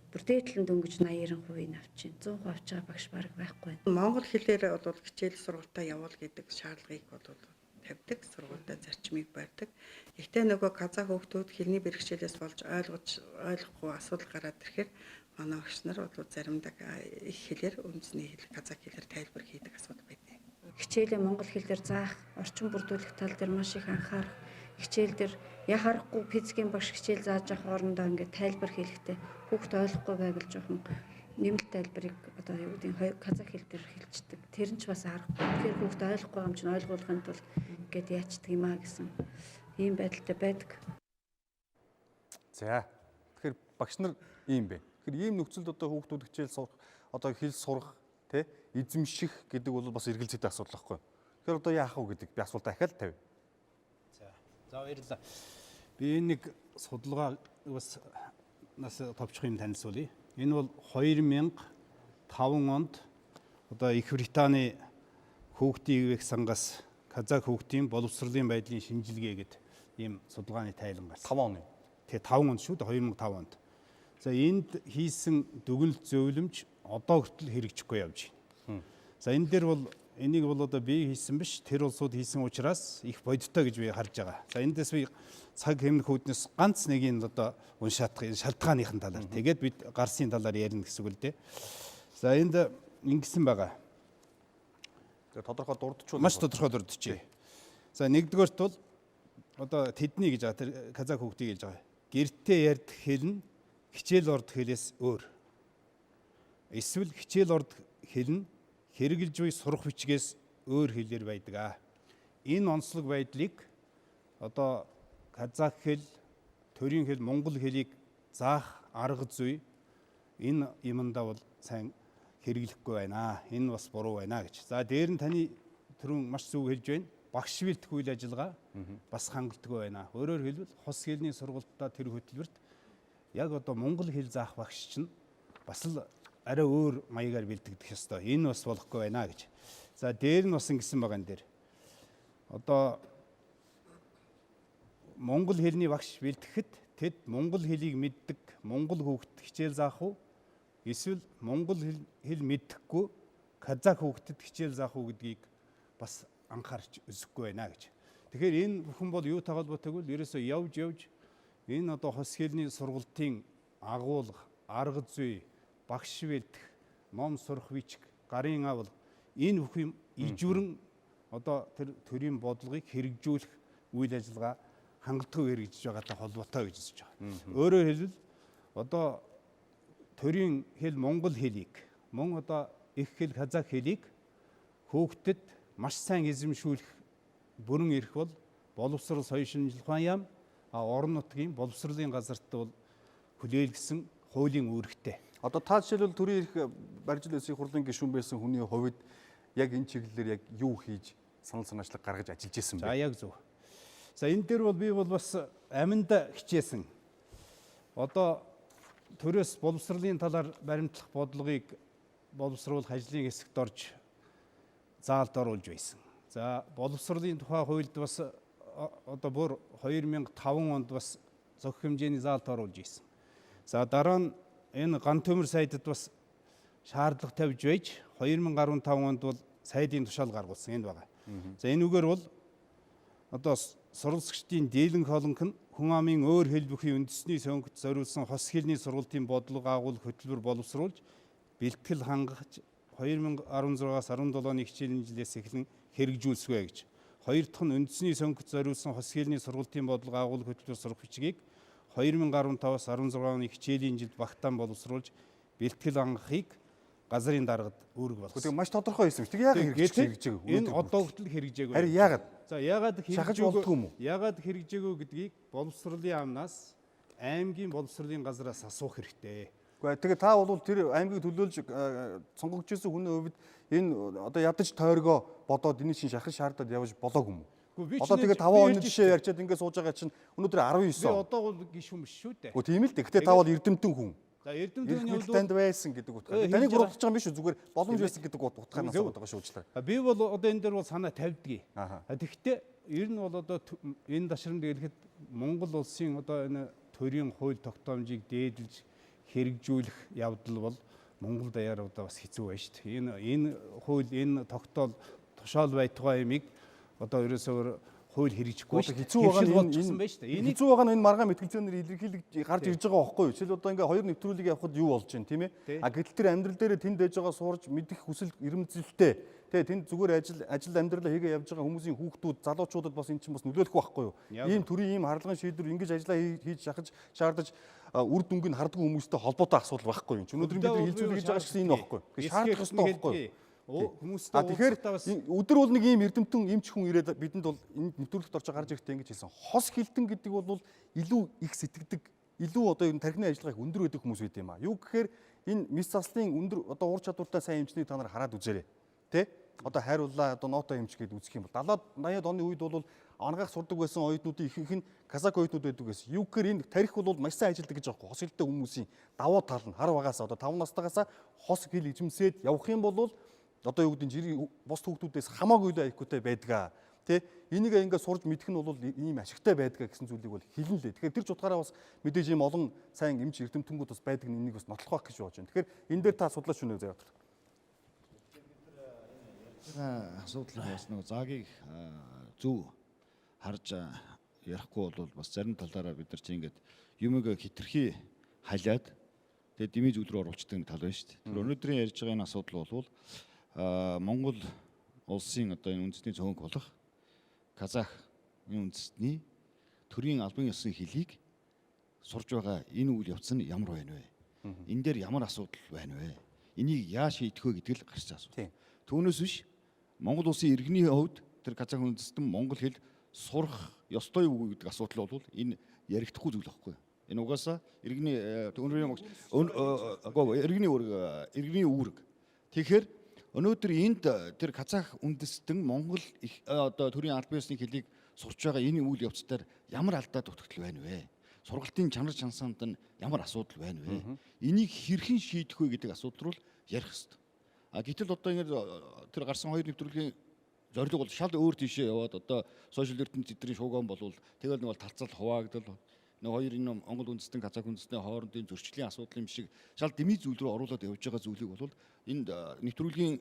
Speaker 12: бүр дээдлэн дөнгөж 80% авчин 100% авч байгаа багш баг байхгүй байна.
Speaker 13: Монгол хэлээр бол хичээл сургалтаа явуул гэдэг шаардлагыг бол тавьдаг, сургалтаа зарчмыг барьдаг. Гэхдээ нөгөө казах хүүхдүүд хэлний бэрхшээлээс болж ойлгохгүй асуудал гараад ирэхээр манай багш нар бол заримдаа их хэлээр үндэсний хэл казах хэлээр тайлбар хийдэг асуудал байдаг.
Speaker 12: Хичээлээ монгол хэлээр заах, орчин бүрдүүлэх тал дээр маш их анхаарах. Хичээл дээр я харахгүй физикийн багш хичээл зааж авах орондоо ингээд тайлбар хийлэхдээ хүүхд ойлгохгүй байвал жоохон нэмэлт тайлбарыг одоо юу гэдэг казах хэл дээр хэлцдэг. Тэр нь ч бас аргагүй. Тэгэхээр хүүхд ойлгохгүй юм чинь ойлгуулахын тулд ингээд яачдаг юм аа гэсэн ийм байдалтай байдаг.
Speaker 1: За. Тэгэхээр багш нар ийм бэ. Тэгэхээр ийм нөхцөлд одоо хүүхдүүд хичээл сурах, одоо хэл сурах, тэ эзэмших гэдэг бол бас эргэлзээтэй асуудал байхгүй. Тэгэхээр одоо яах вэ гэдэг би асуулт дахиад тавь.
Speaker 3: За баярлалаа. Би нэг судалгаа бас нас товчхон юм танилцуулъя. Энэ бол 2005 онд одоо Их Британий хүүхдийн ивэх сангаас казах хүүхдийн боловсролын байдлын шинжилгээ гэдэг ийм судалгааны тайлан гарсан.
Speaker 1: 5 оны.
Speaker 3: Тэгээ 5 онд шүү дээ 2005 онд. За энд хийсэн дүгнэлт зөвлөмж одоо хүртэл хэрэгжихгүй явж байна. За энэ дээр бол энийг бол одоо би хийсэн биш, тэр улсууд хийсэн учраас их бодиттой гэж би харж байгаа. За эндээс би цаг хэмнэх үүднээс ганц нэг нь одоо уншаадах шалтгааныхын талаар. Тэгээд бид гарсын талаар ярина гэсэн үг л дээ. За энд ингэсэн байгаа.
Speaker 1: Тэгээд тодорхой дурдчихвол
Speaker 3: маш тодорхой дурдчихъя. За нэгдүгээрт бол одоо тэдний гэж байгаа тэр казах хүүхдийг хэлж байгаа. Гэртээ ярьдаг хэл нь хичээл орд хэлээс өөр. Эсвэл хичээл орд хэл нь хэрэгжилж буй сурах бичгээс өөр хэлээр байдаг. Энэ онцлог байдлыг одоо казах хэл, төрийн хэл, монгол хэлийг заах арга зүй энэ юмдаа бол сайн хэрэглэхгүй байна. Энэ бас буруу байна гэж. За дээр нь таны түрүүн маш зөв хэлж байна. Багш бэлтэх үйл ажиллагаа бас хангалтгүй байна. Өөрөөр хэлбэл хос хэлний сургалтаа тэр хөтөлбөрт яг одоо монгол хэл заах багш чинь бас л арай өөр маягаар бэлтгэх ёстой. Энэ бас болохгүй байна гэж. За дээр нь бас ингэсэн байгаа энэ дээр. Одоо монгол хэлний багш бэлтгэхэд тэд монгол хэлийг мэддэг монгол хүүхэд хичээл заах уу? Эсвэл монгол хэл мэдхгүй казах хүүхдэд хичээл заах уу гэдгийг бас анхаарч үзэхгүй байна гэж. Тэгэхээр энэ бүхэн бол юутай холбоотойг вэ? Ерөөсөө явж энэ одоо хос хэлний сургалтын агуулга, арга зүй, багш бэлдэх, ном сурах бичиг, гарын авал энэ бүх юм ижүүрэн одоо тэр төрийн бодлогыг хэрэгжүүлэх үйл ажиллагаа хангалтгүй хэрэгжиж байгаатай холбоотой гэж үзэж байгаа. Өөрөөр хэлбэл одоо төрийн хэл монгол хэлийг, мөн одоо их хэл казах хэлийг хүүхдэд маш сайн эзэмшүүлэх бүрэн эрх бол боловсрол соёлын шинжилгээ ухаан яам, орон нутгийн боловсролын газарт бол хүлээлгэсэн хуулийн үүрэгтэй.
Speaker 1: Одоо та жишээлбэл төрийн эрх барьж үлээсийн хурлын гишүүн байсан хүний хувьд яг энэ чиглэлээр яг юу хийж санал санаачлаг гаргаж ажиллаж исэн бэ?
Speaker 3: За яг зөв. За энэ дээр бол би бол бас аминд хичээсэн. Одоо төрөөс боловсролын талаар баримтлах бодлогыг боловсруулах ажлын хэсэгт орж заалд оруулж байсан. За боловсролын тухай хуульд бас одоо бүр 2005 онд бас зөвх хэмжээний заалд оруулж байсан. За дараа нь энэ ган төмөр сайдд бас шаардлага тавьж байж 2015 онд бол сайдын тушаал гаргуулсан энд байгаа. За энэ үгээр бол одоо сурвалжчдын дийлэнх олонх нь хүн амын өөр хэл бүхий үндэсний сонгогт зориулсан хос хэлний сургалтын бодлого агуулах хөтөлбөр боловсруулж бэлтгэл хангаж 2016-аас 17 оны хичээлийн жилээс эхлэн хэрэгжүүлсвэ гэж. Хоёр дахь нь үндэсний сонгогт зориулсан хос хэлний сургалтын бодлого агуулах хөтөлбөр сурах бичгийг 2015-аас 16 оны хичээлийн жилд багтаан боловсруулж бэлтгэл хангахыг газрын даргад үүрэг болгосон.
Speaker 1: Тэгээ маш тодорхой байсан шүү. Тэгээ яагаад хэрэгжээгүй?
Speaker 3: Энэ одоо хүртэл хэрэгжээгүй.
Speaker 1: Харин яагаад?
Speaker 3: За яагаад
Speaker 1: хэрэгжээгүй юм уу?
Speaker 3: Яагаад хэрэгжээгүй гэдгийг боловсролын яамнаас аймгийн боловсролын газраас асуух хэрэгтэй.
Speaker 1: Гэхдээ тэгээ та бол тэр аймгийг төлөөлж сонгогдож ирсэн хүний хувьд энэ одоо ядаж тойргоо бодоод энэ чинь шахаж шаардаад явж болоогүй юм уу? Одоо тэгээ 5 оны жишээ ярьчаад ингээд сууж байгаа чинь өнөөдөр 19.
Speaker 3: Би одоо бол гişүн биш шүү дээ.
Speaker 1: Гэхдээ тийм л дээ. Гэхдээ та бол эрдэмтэн хүн.
Speaker 3: За эрдэмтний
Speaker 1: хувьд танд байсан гэдэг утгаар. Таныг буруутгах байгаа юм биш үү? Зүгээр боломж байсан гэдэг утгаараас байгаа шүүжлээ.
Speaker 3: Би бол одоо энэ дээр бол санаа тавьдгийг. Тэгэхдээ ер нь бол одоо энэ дашрам дэглэхэд Монгол улсын одоо энэ төрийн хууль тогтоомжийг дээдлж хэрэгжүүлэх явдал бол Монгол даяар одоо бас хэцүү байна шүү дээ. Энэ хууль энэ тогтоол тушаал байтугай юмыг одоо ерөөсөөр хууль хэрэгжихгүй
Speaker 1: хэцүү байгаа нь энэ хэцүү байгаа нь энэ маргаан мэтгэлцээнээр илэрхийлж гарч ирж байгаа байхгүй юу? Жишээл одоо ингээ хоёр нэвтрүүлгийг явахад юу болж байна тийм ээ? Гэтэл тэр амьдрал дээр тэнд ээж байгаа сурж мэдэх хүсэл эрмэлзэлтэй. Тэгээ тэнд зүгээр ажил амьдралаа хийгээ явж байгаа хүмүүсийн хүүхдүүд, залуучуудад бас эн чинь бас нөлөөлөх байхгүй юу? Ийм төрлийн ийм харлаган шийдвэр ингэж ажиллаа хийж шахаж шаардаж үр дүнг нь харддаг хүмүүстэй холбоотой асуудал байхгүй юу? Өнөөдөр бид хэлцүүлэх гэж байгаа гэсэн энэ байхгүй юу? Шаардах ёстой байхгүй юу? Тэгэхээр өдөр бол нэг ийм эрдэмтэн эмч хүн ирээд бидэнд бол энэ нэвтрүүлэгт орж гарч ирэхдээ ингэж хэлсэн. Хос хилтэн гэдэг бол илүү их сэтгэдэг, илүү одоо ер нь тархины ажиллагааг өндөр байдаг хүмүүс байд юм аа. Юу гэхээр энэ мис заслын өндөр одоо ур чадвартай сайн эмчнийг та нар хараад үзээрэй. Тэ? Одоо хайруулаа одоо ноото эмч гэдээ үзэх юм бол 70-80-аад оны үед бол ангаах сурдаг байсан оюутнуудын ихэнх нь казак оюутнууд байдаг байсан. Юу гэхээр энэ тарих бол маш сайн ажилдаг гэж байгаа. Хос хилтэй хүмүүсийн давуу тал нь хар багаас одоо 5 настайгаас хос хил эзэмсээд явах юм бол одоо юу гэдэг жирийн бос хүүхдүүдээс хамаагүй л IQ-тэй байдгаа. Тэ энийг ингээд сурж мэдэх нь бол ийм ашигтай байдгаа гэсэн зүйлийг бол хэлнэ лээ. Тэгэхээр тэр ч утгаараа бас мэдээж ийм олон сайн эмч эрдэмтэнүүд бас байдаг нь энийг бас нотлох байх гэж бодож байна. Тэгэхээр энэ дээр та судлаач үнэ заяа.
Speaker 14: Асуудал бас нэг заагийг зөв харж ярихгүй бол бас зарим талаараа бид нар чинь ингээд юмыг хитрхи халиад тэгээд дэмий зүйл рүү оруулцдаг тал байна шүү дээ. Тэр өнөөдрийн ярьж байгаа энэ асуудал бол Монгол улсын одоо энэ үндэсний цөөнх болох казах үндэстний төрийн албан ёсны хэлийг сурж байгаа энэ үйл явц нь ямар байна вэ? Энэ дээр ямар асуудал байна вэ? Энийг яаж шийдэх вэ гэдэг л гарч байгаа асуудал. Түүнээс биш Монгол улсын иргэний хувьд тэр казах үндэстэн монгол хэл сурах ёстой юу гэдэг асуудал бол энэ яригдахгүй зүйл байхгүй. Энэ угаасаа иргэний иргэний үүрэг. Тэгэхээр өнөөдөр энд тэр казах үндэстэн монгол одоо төрийн албан ёсны хэлийг сурч байгаа энэ үйл явцдаар ямар алдаа дутагдал байна вэ? Сургалтын чанар чансаанд нь ямар асуудал байна вэ? Энийг хэрхэн шийдэх вэ гэдэг асуудал руу ярих хэрэгтэй. Гэтэл одоо ингэ тэр гарсан хоёр нэвтрүүлгийн зорилго бол шал өөр тийшээ яваад одоо сошиал ертөнцийн эдрийн шууган болвол тэгэл нэг бол талцал хуваагдал нэг хоёр энэ Монгол үндэстэн казак үндэстний хоорондын зөрчлийн асуудлын шиг шал дэмий зүйл рүү оруулаад явж байгаа зүйлийг бол энд нэвтрүүлгийн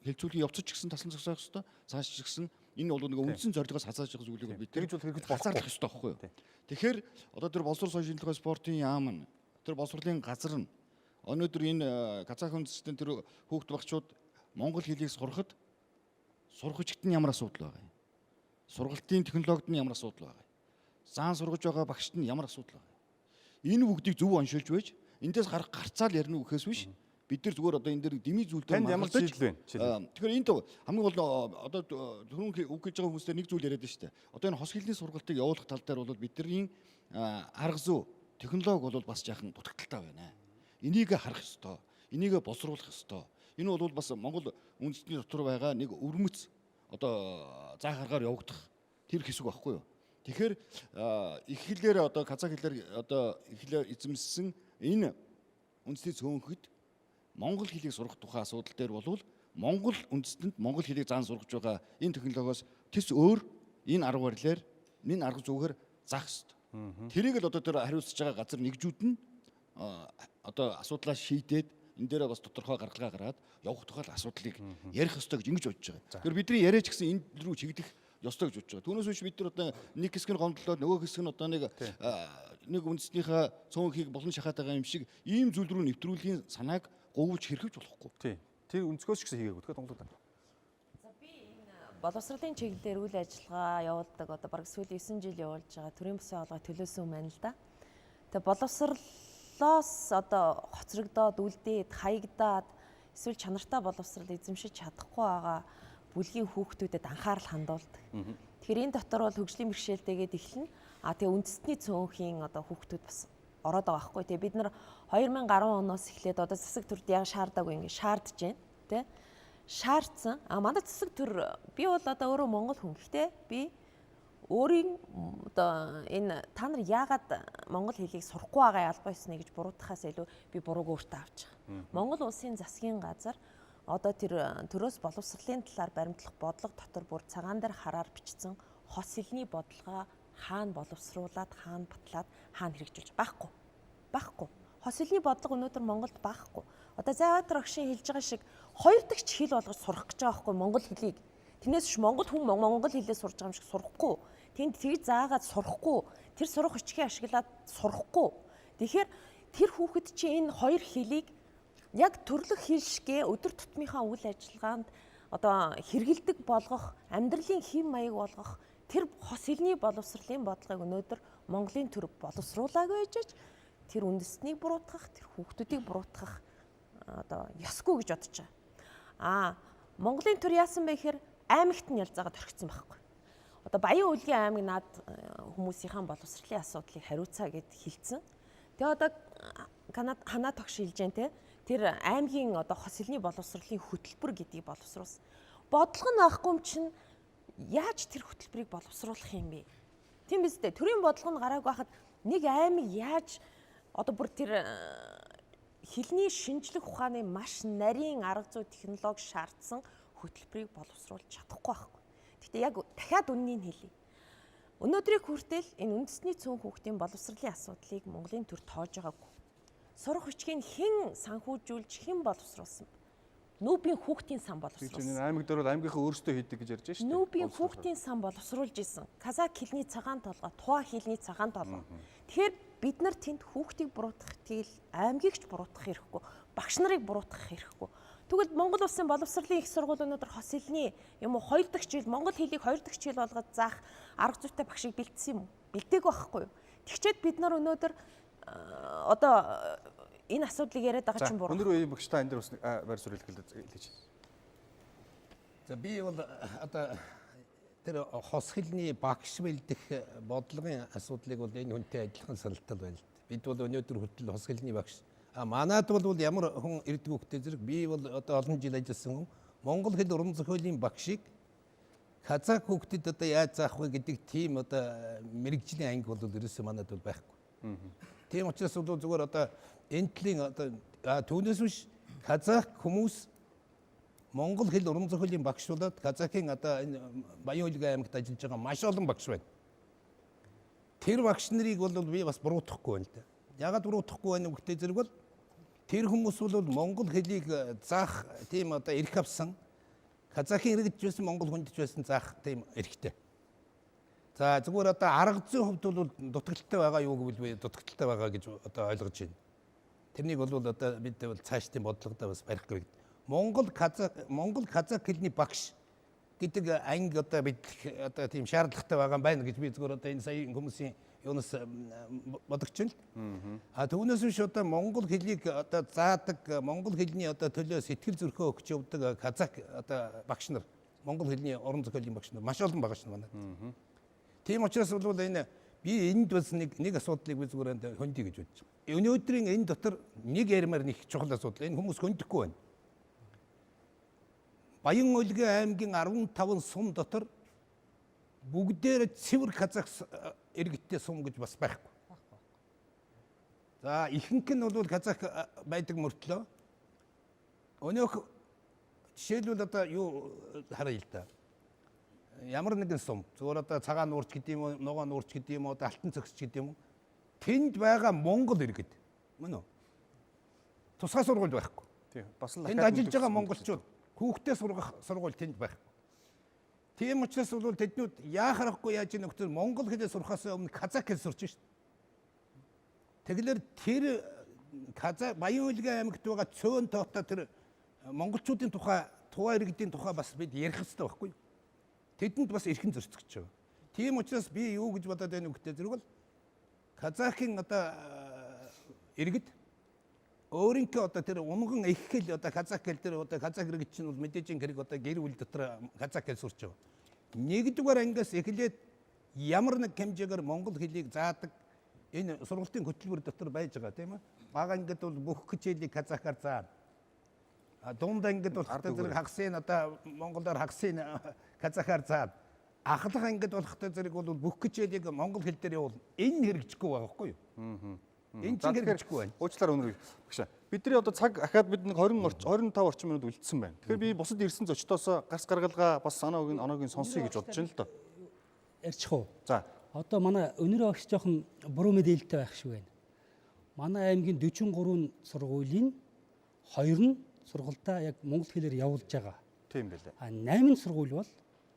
Speaker 14: хэлцүүлгийн явцад ч гэсэн таслан зогсоох ёстой. Цааш ч гэсэн энэ бол нэг үндсэн зорилгоос хазааж байгаа зүйлийг бид
Speaker 1: тэр зүйл хэрэгж
Speaker 14: хазаарлах ёстой байхгүй юу? Тэгэхээр одоо тэр боловсрол соёлын төлөө спортын яам нь тэр боловсролын газар нь өнөөдөр энэ казах үндэстэн тэр хүүхд багчууд монгол хэлийг сурахад сургагчд нь ямар асуудал байгаа юм? Сургалтын технологид нь ямар асуудал байгаа юм? Заан сургаж байгаа багшд нь ямар асуудал байгаа юм? Энэ бүгдийг зөв оншилж байж эндээс гарцаал ярина уу гэхээс биш бид нар зүгээр одоо энэ дээр дэмий зүйлтэй
Speaker 1: ямар шийдэл вэ?
Speaker 14: Тэгэхээр энд хамгийн гол одоо түрүүн үг гэж байгаа хүмүүстээр нэг зүйл яриад байна шүү дээ. Одоо энэ хос хэлний сургалтыг явуулах тал дээр бол бидний арга зүй технологи бол бас жаахан дутагдaltaй байна. Энийг харах ёстой. Энийг боловсруулах ёстой. Энэ бол бас Монгол үндэстний дотор байгаа нэг өрмөц одоо заа харгаар явагдах тэр хэсэг байхгүй юу? Тэгэхээр их хэлээр одоо казах хэлээр одоо их хэлээр эзэмссэн энэ үндэсний цөөнхөд монгол хэлийг сурах тухай асуудал дээр бол монгол үндэстэнд монгол хэлийг заан сургаж байгаа энэ технологиос тэс өөр энэ арга барилаар энэ арга зүйгээр заах ёстой. Тэрийг л одоо тэр хариуцж байгаа газар нэгжүүд нь одоо асуудлаа шийдээд энэ дээр бас тодорхой гаргалгаа гаргаад явах тухай асуудлыг ярих ёстой гэж ингэж бодож байгаа. Тэгэхээр бидний яриач гэсэн энэ рүү чиглэх ёстой гэж бодож байгаа. Түүнээс биш бид нар одоо нэг хэсэг нь гомдлоод нөгөө хэсэг нь одоо нэг үндэснийхээ цөөнхийг болон шахаад байгаа юм шиг ийм зүйл рүү нэвтрүүлгийн санааг говьж хэрхэж болохгүй.
Speaker 1: Тий. Тэр өнцгөөс ч гэсэн хийгээгүй. Тэгэхээр Монголд.
Speaker 2: За би энэ боловсролын чиглэлээр үйл ажиллагаа явуулдаг одоо бараг сүүлийн 9 жил явуулж байгаа төрийн бүсийн олгой төлөөсөн юм байна л да. Тэгээ боловсролоос одоо хоцрогдоод үлдээд хаягдаад эсвэл чанартай боловсрол эзэмшиж чадахгүй байгаа бүлгийн хүүхдүүдэд анхаарал хандуулдаг. Тэгэхээр энэ дотор бол хөгжлийн бэрхшээлтэйгээд эхэлнэ. Тэгээ үндэстний цөөнхийн одоо хүүхдүүд бас ороод байгаа байхгүй. Тэгээ бид нар 2010 оноос эхлээд одоо засаг төрд яг шаардаагүй ингэ шаардж байна. Тэ? Шаардсан. Манай засаг төр би бол одоо өөрөө монгол хүн. Гэхдээ би өөрийн одоо энэ та нар яагаад монгол хэлийг сурахгүй байгаа ялбаа ёсны гэж буруутахаас илүү би бурууг өөртөө авч байгаа. Монгол улсын засгийн газар одоо тэр төрөөс боловсролын талаар баримтлах бодлого дотор бүр цагаан дээр хараар бичсэн хос хэлний бодлогоо хаана боловсруулад, хаана батлаад, хаана хэрэгжүүлж байхгүй. Байхгүй. Хос хэлний бодлого өнөөдөр Монголд байхгүй. Одоо Зайватар огшин хэлж байгаа шиг хоёр дахь хэл болгож сурах гэж байгаа байхгүй монгол хэлийг. Тэрнээс биш монгол хүн монгол хэлээ сурж байгаа юм шиг сурахгүй. Тэнд тэгж заагаад сурахгүй. Тэр сурах хүчийг ашиглаад сурахгүй. Тэгэхээр тэр хүүхэд чинь энэ хоёр хэлийг яг төрлөх хэл шигэ өдөр тутмынхаа үйл ажиллагаанд одоо хэрэгэлдэг болгох, амьдралын хэм маяг болгох тэр хос хэлний боловсролын бодлогыг өнөөдөр Монголын төр боловсруулаагүй байж тэр үндэстнийг буруутгах, тэр хүүхдүүдийг буруутгах одоо ёсгүй гэж бодож байгаа. Монголын төр яасан бэ гэхээр аймагт нь ялзаагаад орхисон байхгүй. Одоо Баян-Өлгийд аймаг над хүмүүсийнхаа боловсролын асуудлыг хариуцаа гэд хэлсэн. Тэгээ одоо ханаа тогш хэлж जैन те тэр аймгийн одоо хос хэлний боловсролын хөтөлбөр гэдгийг боловсруулсан. Бодлого нь авахгүй юм чинь яаж тэр хөтөлбөрийг боловсруулах юм бэ? Тийм биз дээ. Төрийн бодлого нь гараагүй байхад нэг аймаг яаж одоо бүр тэр хэлний шинжлэх ухааны маш нарийн арга зүй технологи шаардсан хөтөлбөрийг боловсруулж чадахгүй байхгүй. Гэхдээ яг дахиад үннийг хэлье. Өнөөдрийг хүртэл энэ үндэсний цөөн хүүхдийн боловсролын асуудлыг Монголын төр тоож байгаагүй. Сурах хүчгийг хэн санхүүжүүлж хэн боловсруулсан? Нүүбийн хүүхдийн сан боловсруулсан.
Speaker 1: Энэ аймаг дээр бол аймгийнхаа өөрсдөө хийдэг гэж ярьж байна шүү дээ.
Speaker 2: Нүүбийн хүүхдийн сан боловсруулж исэн. Казак хэлний цагаан толгой, Туа хэлний цагаан толгой. Тэгэхээр бид нар тэнд хүүхдийг буруутгах тэгэл аймгийг ч буруутгах хэрэггүй, багш нарыг буруутгах хэрэггүй. Тэгвэл Монгол улсын боловсролын их сургууль өнөөдөр хос хэлний юм уу 2 дахь жил Монгол хэлийг 2 дахь жил болгоод заах арга зүйтэй багшийг бэлдсэн юм уу? Бэлдээгүй байхгүй юу? Тэгчээд бид нар өнөөдөр одоо энэ асуудлыг яриад байгаа чинь буруу.
Speaker 1: Өнөр үеийн багштай энэ дээр бас байр суурь хэлж.
Speaker 5: За би бол одоо тэр хос хэлний багш бэлдэх бодлогын асуудлыг бол энэ хүнтэй адилхан саналтай байна. Бид бол өнөөдөр хүртэл хос хэлний багш манайд бол ямар хүн ирдэг хөхтэй зэрэг би бол одоо олон жил ажилласан хүн монгол хэл уран зохиолын багшийг казак хөхтөд одоо яаж заах вэ гэдэг тийм одоо мэрэгжлийн анги бол ерөөсөө манайд бол байхгүй. Тийм учраас бол зүгээр одоо энтлийн одоо түүнээс биш казак хүмүүс монгол хэл уран зохиолын багш болоод казакын одоо энэ Баян-Өлгийд аймагт ажиллаж байгаа маш олон багш байна. Тэр багш нарыг бол би бас буруутгахгүй байна л да. Ягаад буруутгахгүй байна вэ гэхдээ зэрэг бол тэр хүмүүс бол монгол хэлийг заах тийм одоо эрх авсан казакын иргэдч байсан монгол хүндч байсан заах тийм эрхтэй. За зүгээр одоо арга зүйн хувьд бол дутагдaltaй байгаа юу гэвэл би дутагдaltaй байгаа гэж одоо ойлгож байна. Тэрнийг бол одоо бид бол цаашдын бодлогодоо бас барих хэрэгтэй. Монгол казак хэлний багш гэдэг анги одоо бид одоо тийм шаардлагатай байгаа юм байна гэж би зүгээр одоо энэ сая хүмүүсийн юунаас бодогч нь. Түүнээс биш одоо монгол хэлийг одоо заадаг монгол хэлний одоо төлөө сэтгэл зүрхөө өгч явдаг казак одоо багш нар монгол хэлний уран зохиолын багш нар маш олон багш нар байна. Тийм учраас бол энэ би энд бас нэг асуудлыг би зүгээр хөндий гэж бодож байна. Өнөөдрийн энэ дотор нэг ярмаар нэг чухал асуудал. Энэ хүмүүс хөндөхгүй байна. Баян-Өлгийд аймгийн 15 сум дотор бүгдээр цэвэр казак иргэдтэй сум гэж бас байхгүй. За ихэнх нь бол казак байдаг мөртлөө өнөөх жишээлбэл одоо юу харъя л да. Ямар нэгэн сум зүгээр одоо цагаан нуурч гэдэг юм уу, ногоон нуурч гэдэг юм уу, алтан цогц гэдэг юм уу. Тэнд байгаа монгол иргэд мөн үү? Тусгай сургууль байхгүй.
Speaker 1: Тийм. Бас л
Speaker 5: тэнд ажиллаж байгаа монголчууд хүүхдээ сургах сургууль тэнд байхгүй. Тийм учраас бол тэднүүд яа харахгүй яаж ийм нөхцөл монгол хэлээр сурахаас өмнө казак хэл сурч шít. Тэгэлэр тэр Баян-Өлгий аймагт байгаа цөөн тоотой тэр монголчуудын тухай иргэдийн тухай бас бид ярих хэрэгтэй байхгүй юу? Тэдэнд бас эрхэн зөрчигдөж байгаа. Тийм учраас би юу гэж бодоод байна вэ гэхээр зэрэг бол казахын иргэд өөрийнхөө тэр унган их хэл казах хэл тэр казах иргэд чинь бол мэдээж хэрэг гэр бүл дотор казах хэл сурч байгаа. Нэгдүгээр ангиас эхлээд ямар нэг хэмжээгээр монгол хэлийг заадаг энэ сургалтын хөтөлбөр дотор байж байгаа тийм ээ. Бага ангид бол бүх хичээлийг казахаар заана. Дунд ангид бол зэрэг хагасын монголоор хагасын казахаар заана. Ахлах ангид болох зэрэг бол бүх хичээлийг монгол хэл дээр явуул. Энэ хэрэгжихгүй байгаа байхгүй юу? Энэ чинь хэрэгжихгүй байна.
Speaker 1: Уучлаарай өнөр багшаа. Бидний цаг ахаад бид нэг 25 орчим минут үлдсэн байна. Тэгэхээр би бусад ирсэн зочдоос гарц гаргалгаа бас оногийн сонсъё гэж бодож байна л доо.
Speaker 15: Ярьчих уу?
Speaker 1: За.
Speaker 15: Одоо манай өнөрөө багш жоохон буруу мэдээлэлтэй байх шиг байна. Манай аймгийн 43 сургуулийн 2 нь сургалтаа яг монгол хэлээр явуулж байгаа.
Speaker 1: Тийм байлаа.
Speaker 15: 8 сургууль бол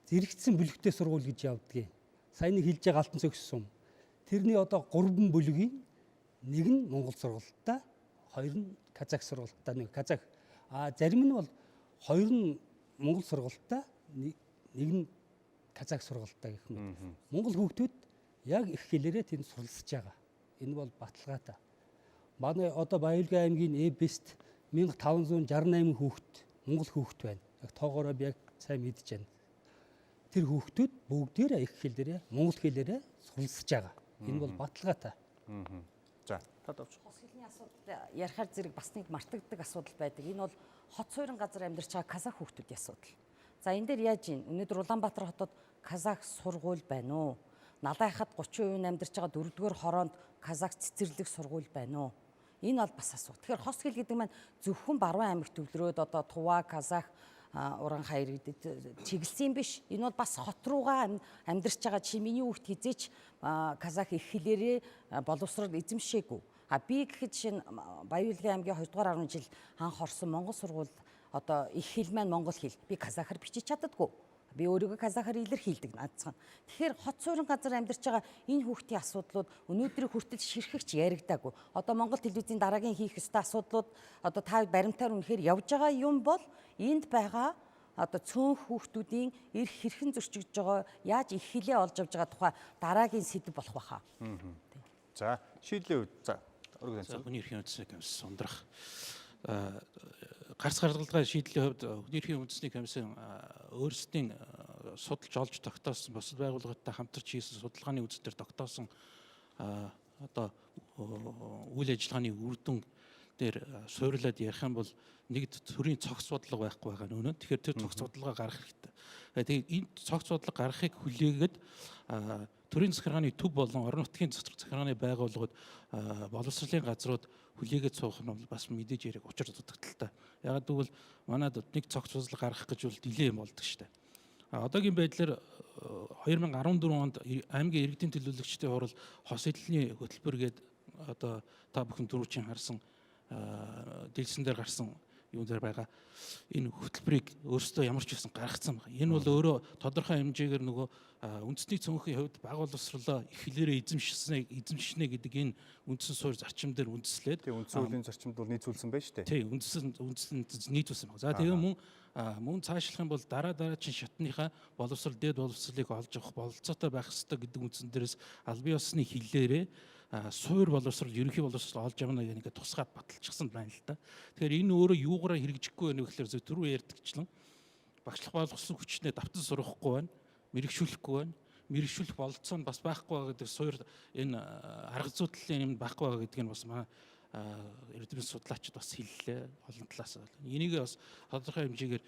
Speaker 15: зэрэгцсэн бүлэгтэй сургууль гэж явдгийг. Сайн нэг хэлж байгаа алтан цогц сум. Тэрний одоо 3 бүлгийн нэг нь монгол сургалтаа, 2 нь казах сургалтаа, нэг казах. Зарим нь бол 2 нь монгол сургалтаа, нэг нь казах сургалтаа гэх мэт. Монгол хүүхдүүд яг их хэлээрээ тэнд суралцж байгаа. Энэ бол баталгаатай. Манай одоо Баян-Өлгий аймгийн Эбест 1568 хүүхэд монгол хүүхэд байна. Яг тоогоороо би яг сайн мэдж байна. Тэр хүүхдүүд бүгдээрээ их хэлээрээ монгол хэлээрээ суралцж байгаа. Энэ бол баталгаатай.
Speaker 1: За, тавч.
Speaker 6: Хос хэлний асуудал ярихаар зэрэг бас нэг мартагддаг асуудал байдаг. Энэ бол хот суурин газар амьдарч байгаа казах хүүхдүүдийн асуудал. За энэ дээр яаж юм? Өнөөдөр Улаанбаатар хотод казах сургууль байна уу? Налай хад 30% нь амьдарч байгаа 4-р хороонд казах цэцэрлэг сургууль байна уу? Энэ бол бас асуудал. Тэгэхээр хос хэл гэдэг маань зөвхөн Баруун аймагт төвлөрөөд одоо Тува, казах, уран хаяр гэдэг чиглэсэн биш. Энэ бол бас хот руугаа амьдарч байгаа чи миний хүүхд хизээч казах их хэлээрээ боловсрол эзэмшээгүй. Би гэхэд жишээ нь Баян-Өлгий аймгийн 2-р 10 жил анх орсон монгол сургууль одоо их хэл маань монгол хэл. Би казахаар бичиж чаддаггүй. Би өөрийгөө казахаар илэрхийлдэг наадсан. Тэгэхээр хот суурин газар амьдарч байгаа энэ хүүхдийн асуудлууд өнөөдрийн хүртэл ширхэгч яригдаагүй. Одоо Монгол телевизийн дараагийн хийх ёстой асуудлууд одоо та баримтаар үнэхээр явж байгаа юм бол энд байгаа одоо цөөн хүүхдүүдийн эрх хэрхэн зөрчигдөж байгаа, яаж их хэлээ олж авж байгаа тухай дараагийн сэдв болох байхаа.
Speaker 1: За, шийдлээ. За, өргөн
Speaker 16: санаа. Хүний эрхийн үндэсний комисс ундрах гарц гаргалгаа шийдлийн хувьд хүний эрхийн үндэсний комиссын өөрсдийн судалж олж тогтоосон бусад байгууллагатай хамтарч хийсэн судалгааны үзэлээр тогтоосон одоо үйл ажиллагааны үр дүн дээр суйрлаад ярих юм бол нэг төрлийн цогц бодлого байхгүй байгаа нь үнэн. Тэгэхээр тэр цогц бодлогоо гаргах хэрэгтэй. Тэгээд энэ цогц бодлого гаргахыг хүлээгээд төрийн захиргааны төв болон орон нутгийн захиргааны байгууллагууд боловсролын газрууд хүлээгээд суух нь бас мэдээж яриг учир дутагдaltaй. Ягаад гэвэл манайд нэг цогц бодлого гаргах гэж бол дилем болдог шүү дээ. Одоогийн байдлаар 2014 онд аймгийн иргэдийн төлөөлөгчдийн хурал хос хэлний хөтөлбөр гээд одоо та бүхэн дөрвчийн харсан дэлгэсэн дээр гарсан юм дээр байгаа энэ хөтөлбөрийг өөрсдөө ямар ч байсан гаргацсан байна. Энэ бол өөрөө тодорхой хэмжээгээр нөгөө үндэсний цөөнхийн хувьд баг боловсролоо их хэлээрээ эзэмшнэ гэдэг энэ үндсэн суурь зарчим дээр үндэслээд
Speaker 1: үндсэн хуулийн зарчимд бол нийцүүлсэн байна шүү дээ.
Speaker 16: Тийм үндсэн нийцүүлсэн байна. За тэгээ мөн цаашлах юм бол дараагийн шатныхаа боловсрол дээд боловсролыг олж авах бололцоотой байх ёстой гэдэг үндсэн дээрээс аль бие усны хилээрээ суур боловсрол, ерөнхий боловсрол олж явна гэх нэг тусгаад баталчихсан байна л да. Тэгэхээр энэ өөрөө юугаараа хэрэгжихгүй байна вэ гэхээр зөв түрүү ярьдагчлан багшлах болгосон хүчнээ давтан сурахгүй байна, мэрэгшүүлэхгүй байна. Мэрэгшүүлэх бололцоо нь бас байхгүй байгаа гэдэг суур энэ арга зүйн юм байхгүй байгаа гэдэг нь бас манай эрдэмтэн судлаачид бас хэллээ олон талаас. Энийг бас тодорхой хэмжээгээр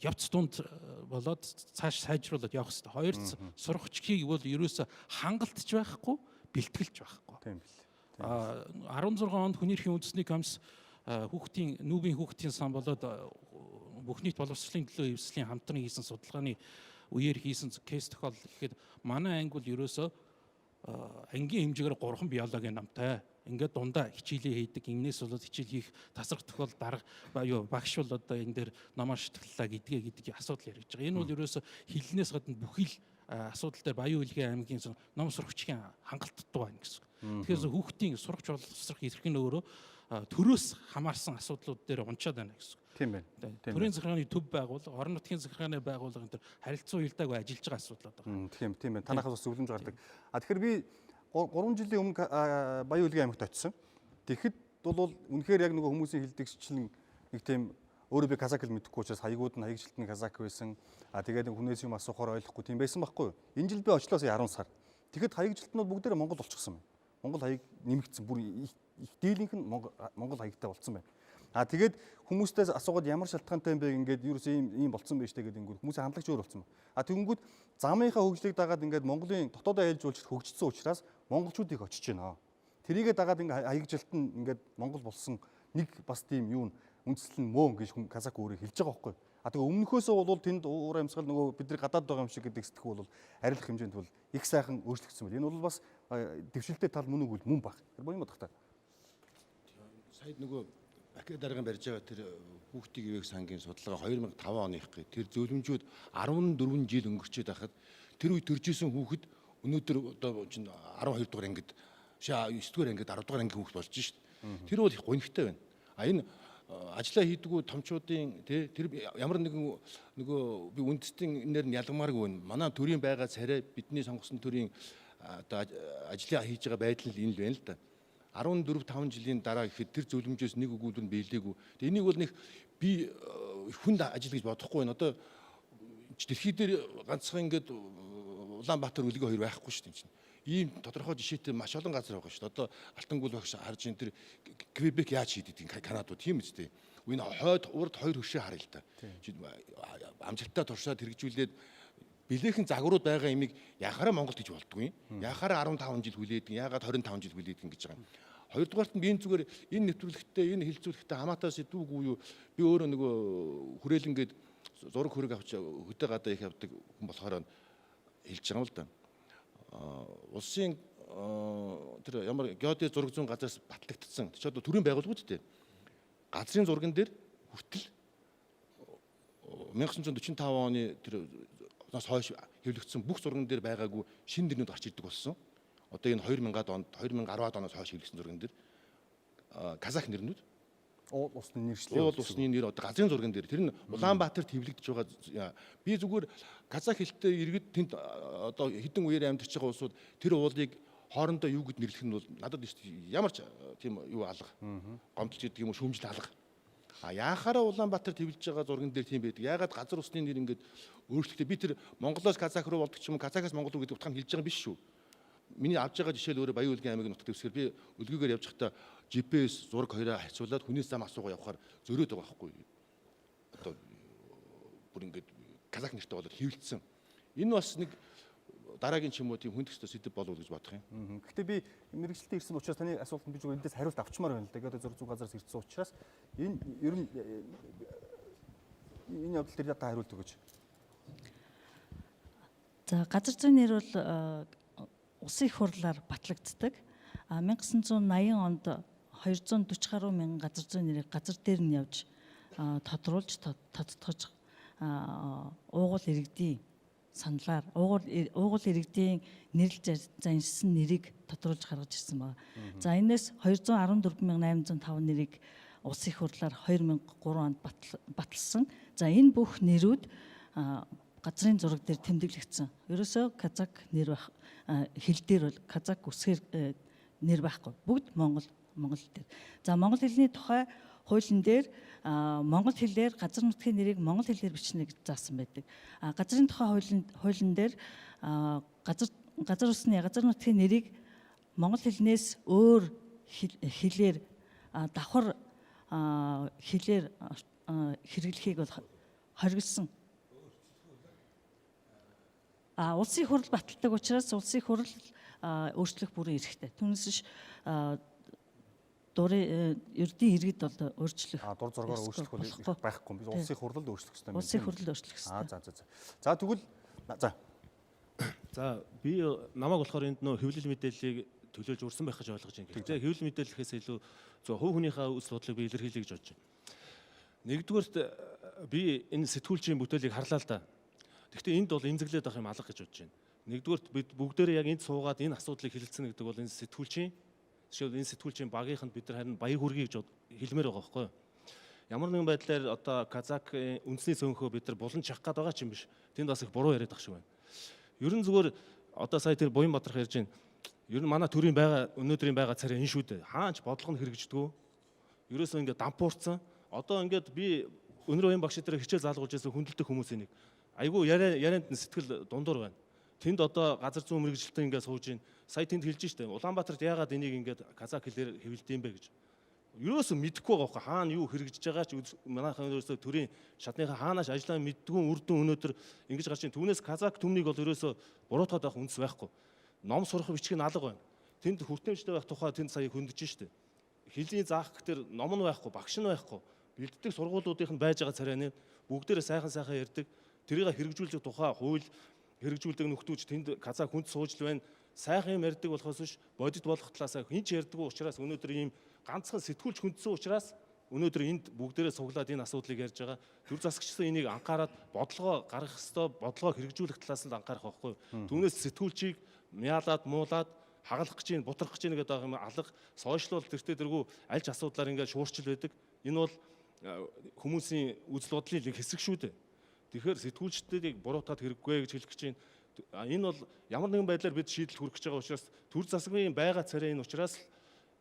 Speaker 16: явц дунд болоод цааш сайжруулаад явах хэрэгтэй. Хоёр сурагчдыг бол ерөөсө хангалтч байхгүй, бэлтгэлж байхгүй.
Speaker 1: Тийм бил.
Speaker 16: 16 онд хүний эрхийн үндэсний комисс нүүбийн хүүхдийн сан болоод бүх нийт боловсролын төлөө эвслийн хамтран хийсэн судалгааны үеэр хийсэн кейс тохиолдол гэхэд манай анги бол ерөөсө ангийн хэмжээгээр 3 биологийн намтай. ингээд дундаа хичээлээ хийдэг, энэс болоод хичээл хийх тасрах тохиол дарга багш бол одоо энэ дээр номоор шитгэллаа гэдэг асуудал яригдж байгаа. Энэ бол ерөөсө хилнээс гадна бүхий л асуудал дээр Баян-Өлгий аймгийн ном сурагчийн хангалттай байна гэсэн. Тэгэхээр хүүхдийн сурагч боловсрох эрх нь өөрөө төрөөс хамаарсан асуудлууд дээр унчаад байна гэсэн.
Speaker 1: Тийм байна.
Speaker 16: Төрийн захиргааны төв байгууллага, орон нутгийн захиргааны байгууллага энэ төр харилцаа уялдаагүй ажиллаж байгаа асуудлууд байгаа.
Speaker 1: Тийм байна. Танахаас бас зөвлөмж гардаг. Тэгэхээр би 3 жилийн өмнө Баян-Өлгий аймагт очисон. Тэгэхэд бол үнэхээр яг нөгөө хүмүүсийн хэлдэгчлэн нэг тийм өөрөө би казак хэл мэдэхгүй учраас хаягууд нь хаягжилтны казак байсан. Тэгээд хүнээс юм асуухаар ойлгохгүй тийм байсан байхгүй юу? Энэ жил би очлоо 10 сар. Тэгэхэд хаягжилтнууд бүгдээрээ Монгол болчихсон байна. Монгол хаяг нэмэгдсэн. Бүр их дийлийнх нь Монгол хаягтай болцсон байна. Тэгээд хүмүүстээс асуугаад ямар шалтгаантай юм бэ ингээд ерөөсөө ийм болцсон байж таа гэдэг ингээд хүмүүсийн хандлагч өөр болцсон байна. Тэгэнгүүт замынхаа хөгжлийг дагаад ингээд Монголын дотоодоо айлж уулзалт хөгжсөн учраас монголчууд их очиж байна. Тэрийгээ дагаад ингээд хаягжилт нь ингээд Монгол болсон нэг бас тийм юу үндэслэл нь мөө гэж казак өөрөө хэлж байгаа байхгүй. Тэгээ өмнөхөөсөө бол тэнд уур амьсгал нөгөө бидний гадаад байгаа юм шиг гэдэг сэтгэх бол арилах хэмжээнд бол их сайхан өөрчлөгдсөн байна. Энэ бол бас дэвшилтэй тал мөн үгүй мөн баг. Тэр боём бодох та.
Speaker 14: Сая нөгөө Бакэ даргын барьж байгаа тэр хүүхдийн ивэх сангийн судалгаа 2005 оных гээ тэр зөвлөмжүүд 14 жил өнгөрчөөд байхад тэр үе төрж исэн хүүхэд өнөөдөр одоо чинь 12 дугаар ангид 9 дугаар ангид 10 дугаар ангийн хүүхэд болж шít. Тэр бол их гонигтай байна. Энэ ажиллаа хийдгүү томчуудын тэр ямар нэгэн нөгөө би үндэстэн энээр нь ялгамааргүй байна. Манай төрийн байгаа царай бидний сонгосон төрийн одоо ажиллаа хийж байгаа байдал нь энэ л байна л да. 14-5 жилийн дараа гэхэд тэр зөвлөмжөөс нэг өгүүлбэр нь биелээгүй. Энийг бол нэг би хүнд ажил гэж бодохгүй байна. Одоо дэлхий дээр ганцхан ингээд Улаанбаатар өлгөө хоёр байхгүй шүү дээ. Ийм тодорхой жишээтэй маш олон газар байгаа шүү дээ. Одоо Алтангүл багш харж ин тэр Квебек яаж хийдэг Канадууд тийм үстэй. Энэ хойд урд хоёр хөшөө харъя л та. Амжилттай туршаад хэрэгжүүлээд билээхэн загварууд байгаа имийг яхаараа Монголд гэж болдгүй. Яхаараа 15 жил хүлээдэг, яагаад 25 жил хүлээдэг гэж байгаа юм. Хоёрдугаарт нь би энэ зүгээр энэ нэвтрүүлэгтээ, энэ хилцүүлэгтээ хамаатай сэдвүүг юу би өөрөө нөгөө хүрээлэнгээд зураг хөрөг авч хөдөө гадаа их явдаг хүн болохоор хэлж байгаа юм л да. Улсын тэр ямар геодез зураг зүүн газраас батлагдсан. Тэр одоо төрийн байгууллагууд дээ. Газрын зурган дээр хүртэл 1945 оны тэр нас хойш хэвлэгдсэн бүх зурган дээр байгаагүй шин дэрнүүд гарч ирдэг болсон. Одоо энэ 2000-ад онд 2010-ад оноос хойш хэвлэгдсэн зурган дээр казах нэрнүүд уул усны нэр одоо газрын зурган дээр тэр нь Улаанбаатарт хэвлэгдэж байгаа. Би зүгээр казах хэлтэй иргэд тэнд одоо хэдэн үеэр амьдарч байгаа улсууд тэр уулыг хоорондоо юу гэд нэрлэх нь бол надад ямар ч тийм юу алга гомдолч гэдэг юм уу шүүмжил алга. Яахаараа Улаанбаатарт хэвлэж байгаа зурган дээр тийм байдаг. Яагаад газар усны нэр ингээд өөрчлөлтөө би тэр Монголоос казах руу болдог ч юм уу казахаас Монгол руу гэдэг утгаар хэлж байгаа биш шүү. Миний авж байгаа жишээл өөрөө Баян-Өлгий аймгийн нутагт төсгөр би өлгийгээр явж байхдаа GPS зураг хоёроо харьцуулаад хүнээс зам асуугаа явахаар зөрөөд байгаа байхгүй. Одоо бүр ингээд казах нэртэй болоод хэвлэлсэн. Энэ бас нэг дараагийн ч юм уу тийм хүндхэстэй сэдв болов гэж бодох юм.
Speaker 1: Гэхдээ би мэрэгчлэлтэй ирсэн учраас таны асуултанд би зүгээр эндээс хариулт авчмаар байна л да. Тэгээд зураг зүүн газараас ирсэн учраас энэ ер нь энэ явдал дээр та хариулт өгөөч.
Speaker 17: За газар зүйн нэр бол улсын их хурлаар батлагддаг. 1980 онд 240 гаруй мянган газар зүйн нэрийг газар дээр нь явж тодруулж тодтогч уугуул иргэдийн саналаар уугуул иргэдийн нэрлж заншсан нэрийг тодруулж гаргаж ирсэн байна. За энэс 214,805 нэрийг улсын их хурлаар 2003 онд баталсан. За энэ бүх нэрүүд газрын зураг дээр тэмдэглэгдсэн. Ерөөсөө казак нэр байх хэл дээр бол казак үсгээр нэр байхгүй. Бүгд монгол дээр. За монгол хэлний тухай хуулийн дээр монгол хэлээр газар нутгийн нэрийг монгол хэлээр бичнэ гэж заасан байдаг. Газрын тухай хуулийн дээр газар усны газар нутгийн нэрийг монгол хэлнээс өөр хэлээр давхар хэлээр хэрэглэхийг бол хориглосон. Улсын хурл баталдаг учраас улсын хурл өөрчлөх бүрэн эрхтэй. Түүнээс биш ердийн иргэд бол өөрчлөх.
Speaker 1: Дур зургаар өөрчлөх байхгүй. Бид улсын хурлд өөрчлөх хэрэгтэй.
Speaker 17: Улсын хурлд өөрчлөх хэрэгтэй.
Speaker 1: За тэгвэл
Speaker 18: за би намайг болохоор энд нөө хэвлэл мэдээллийг төлөөлж урсан байх гэж ойлгож байна. Гэхдээ хэвлэл мэдээлэлээс илүү зөв хувь хүнийхээ үс бодлыг би илэрхийлье гэж бодож байна. Нэгдүгээрт би энэ сэтгүүлчийн бүтээлийг харлаа л да. Гэхдээ энд бол эмзэглээд авах юм алга гэж бодож байна. Нэгдүгээрт бид бүгдээрээ яг энд суугаад энэ асуудлыг хэлэлцэн гэдэг бол энэ сэтгүүлчийн багийнханд бид нар харин баяр хүргэе гэж хэлмээр байгаа байхгүй юу? Ямар нэгэн байдлаар одоо казак үндэсний цөөнхөө бид нар булан чах гээд байгаа ч юм биш. Тэнд бас их буруу яриад ах шиг байна. Ер нь зүгээр одоо сая тэр Буян Баатарх ярьж байна. Ер нь манай төрийн өнөөдрийн байгаа царай энэ шүү дээ. Хаач бодлого нь хэрэгждэггүй. Ерөөсөө ингээд дампуурсан. Одоо ингээд би өнөр Баян багш дээр хичээл заалгуулж байсан хүндэлдэг хүмүүсийн нэг. Айгүй ярианд сэтгэл дундуур байна. Тэнд одоо газар зүйн мэрэгжилтэн ингээд сууж байна. Сая тэнд хэлж штэ. Улаанбаатарт яагаад энийг ингээд казак хэлээр хэвлдэм бэ гэж. Ерөөсөө мэдэхгүй байгаа байхгүй хаана юу хэрэгжиж байгаа ч манайхан ерөөсөө төрийн шатныхаа хаанаас ажиллаа мэддгүн үр дүн өнөөдөр ингэж гарч ийн түүнээс казак төмнийг бол ерөөсөө буруутгаад байх үндэс байхгүй. Ном сурах бичиг нь алга байна. Тэнд хүртээмжтэй байх тухай тэнд сая хөндөж штэ. Хилийн заах гэхтэр ном нь байхгүй, багш нь байхгүй. Бэлддэг сургуулиудын байж байгаа царайны бүгдээрээ сайхан ярьдаг. Тэрийг хэрэгжүүлэх тухай хууль хэрэгжүүлдэг нөхдөөч тэнд казак хүнд сууж л байна. Сайхан юм ярьдаг болохоос биш бодит болох талаасаа хинч ярьдаггүй учраас өнөөдөр ийм ганцхан сэтгүүлч хүндсэн учраас өнөөдөр энд бүгдээрээ суглаад энэ асуудлыг ярьж байгаа. Төр засагчсан энийг анхаарад бодлогоо гаргах ёстой, бодлогоо хэрэгжүүлэх талаас нь анхаарах байхгүй. Түүнээс сэтгүүлчийг мяалаад, муулаад хагалах гэж юм, бутрах гэж нэг байгаа юм алга, сошиалол тэртээ дэргүү аль ч асуудлаар ингээд шуурчил байдаг. Энэ бол хүмүүсийн үзэл бодлын нэг хэсэг шүү дээ. Тэгэхээр сэтгүүлчдийг буруутгаад хэрэггүй гэж хэлэх гэж байна. Энэ бол ямар нэгэн байдлаар бид шийдэл хүргэж байгаа учраас төр засгийн байгаа царай энэ учраас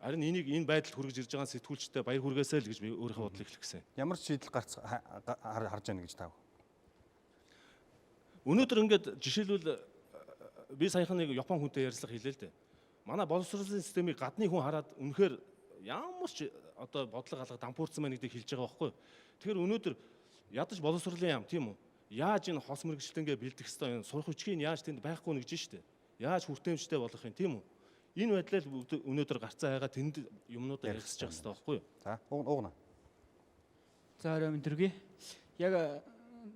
Speaker 18: харин энийг энэ байдалд хүргэж ирж байгаа сэтгүүлчтэй баяр хүргээсэй л гэж би өөрийнхөө бодлыг хэлэх гэсэн.
Speaker 1: Ямар шийдэл харж байна гэж таав?
Speaker 18: Өнөөдөр ингээд жишээлбэл би саяхан нэг Япон хүнтэй ярилцлага хийлээ л дээ. Манай боловсролын системийг гадны хүн хараад үнэхээр ямар ч одоо бодлого алга дампуурсан байна гэдгийг хэлж байгаа байхгүй юу? Тэгэхээр өнөөдөр ядаж боловсролын яам тийм үү? Яаж энэ хос мэрэгчлэнгээ бэлдэх хэвээр сурах хүчийг яаж тэнд байхгүй нэгж штэ. Яаж хүртээмжтэй болох юм тийм үү? Энэ байдлаар өнөөдөр гарцаа хайгаа тэнд юмнуудаа ярилцж байгаа хэрэгтэй байхгүй юу?
Speaker 1: За, уугна.
Speaker 19: За орой өндөргий. Яг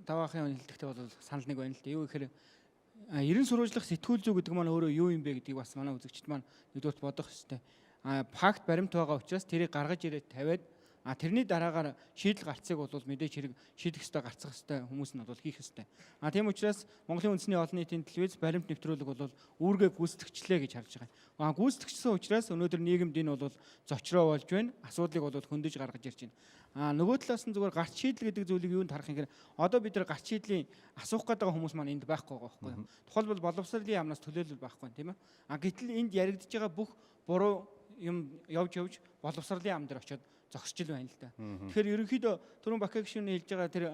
Speaker 19: даваахын хэлдэгтэй бол санал нэг байна л дээ. Юу гэхээр 90 сурвалжлах сэтгүүл зүй гэдэг маань өөрөө юу юм бэ гэдгийг бас манай үзэгчд маань нэгдүгürt бодох хэрэгтэй. Факт баримт байгаа учраас тэрийг гаргаж ирээд тавиад тэрний дараагаар шийдэл гарцыг бол мэдээж хэрэг шийдэх ёстой гарцах ёстой хүмүүс нь бол хийх ёстой. Тийм учраас Монголын үндэсний олон нийтийн телевиз баримт нэвтрүүлэг бол үүргээ гүйцэтгчлээ гэж харж байгаа. Гүйцэтгчсэн учраас өнөөдөр нийгэмд энэ бол зочроо болж байна. Асуудлыг бол хөндөж гаргаж ирж байна. Нөгөө талаас нь зүгээр гарц шийдэл гэдэг зүйлийг юунд харах юм гэхээр одоо бид нар гарц шийдлийн асуух гэдэг хүмүүс маань энд байхгүй байгаа байхгүй юу? Тухайлбал боловсролын яамнаас төлөөлөл байхгүй тийм ээ. Гэтэл энд яригдж байгаа бүх буруу юм явж боловсролын яам дээр очиод зогсчил байна л да. Тэгэхээр ерөнхийдөө түрүүн Бакай гишүүний хэлж байгаа тэр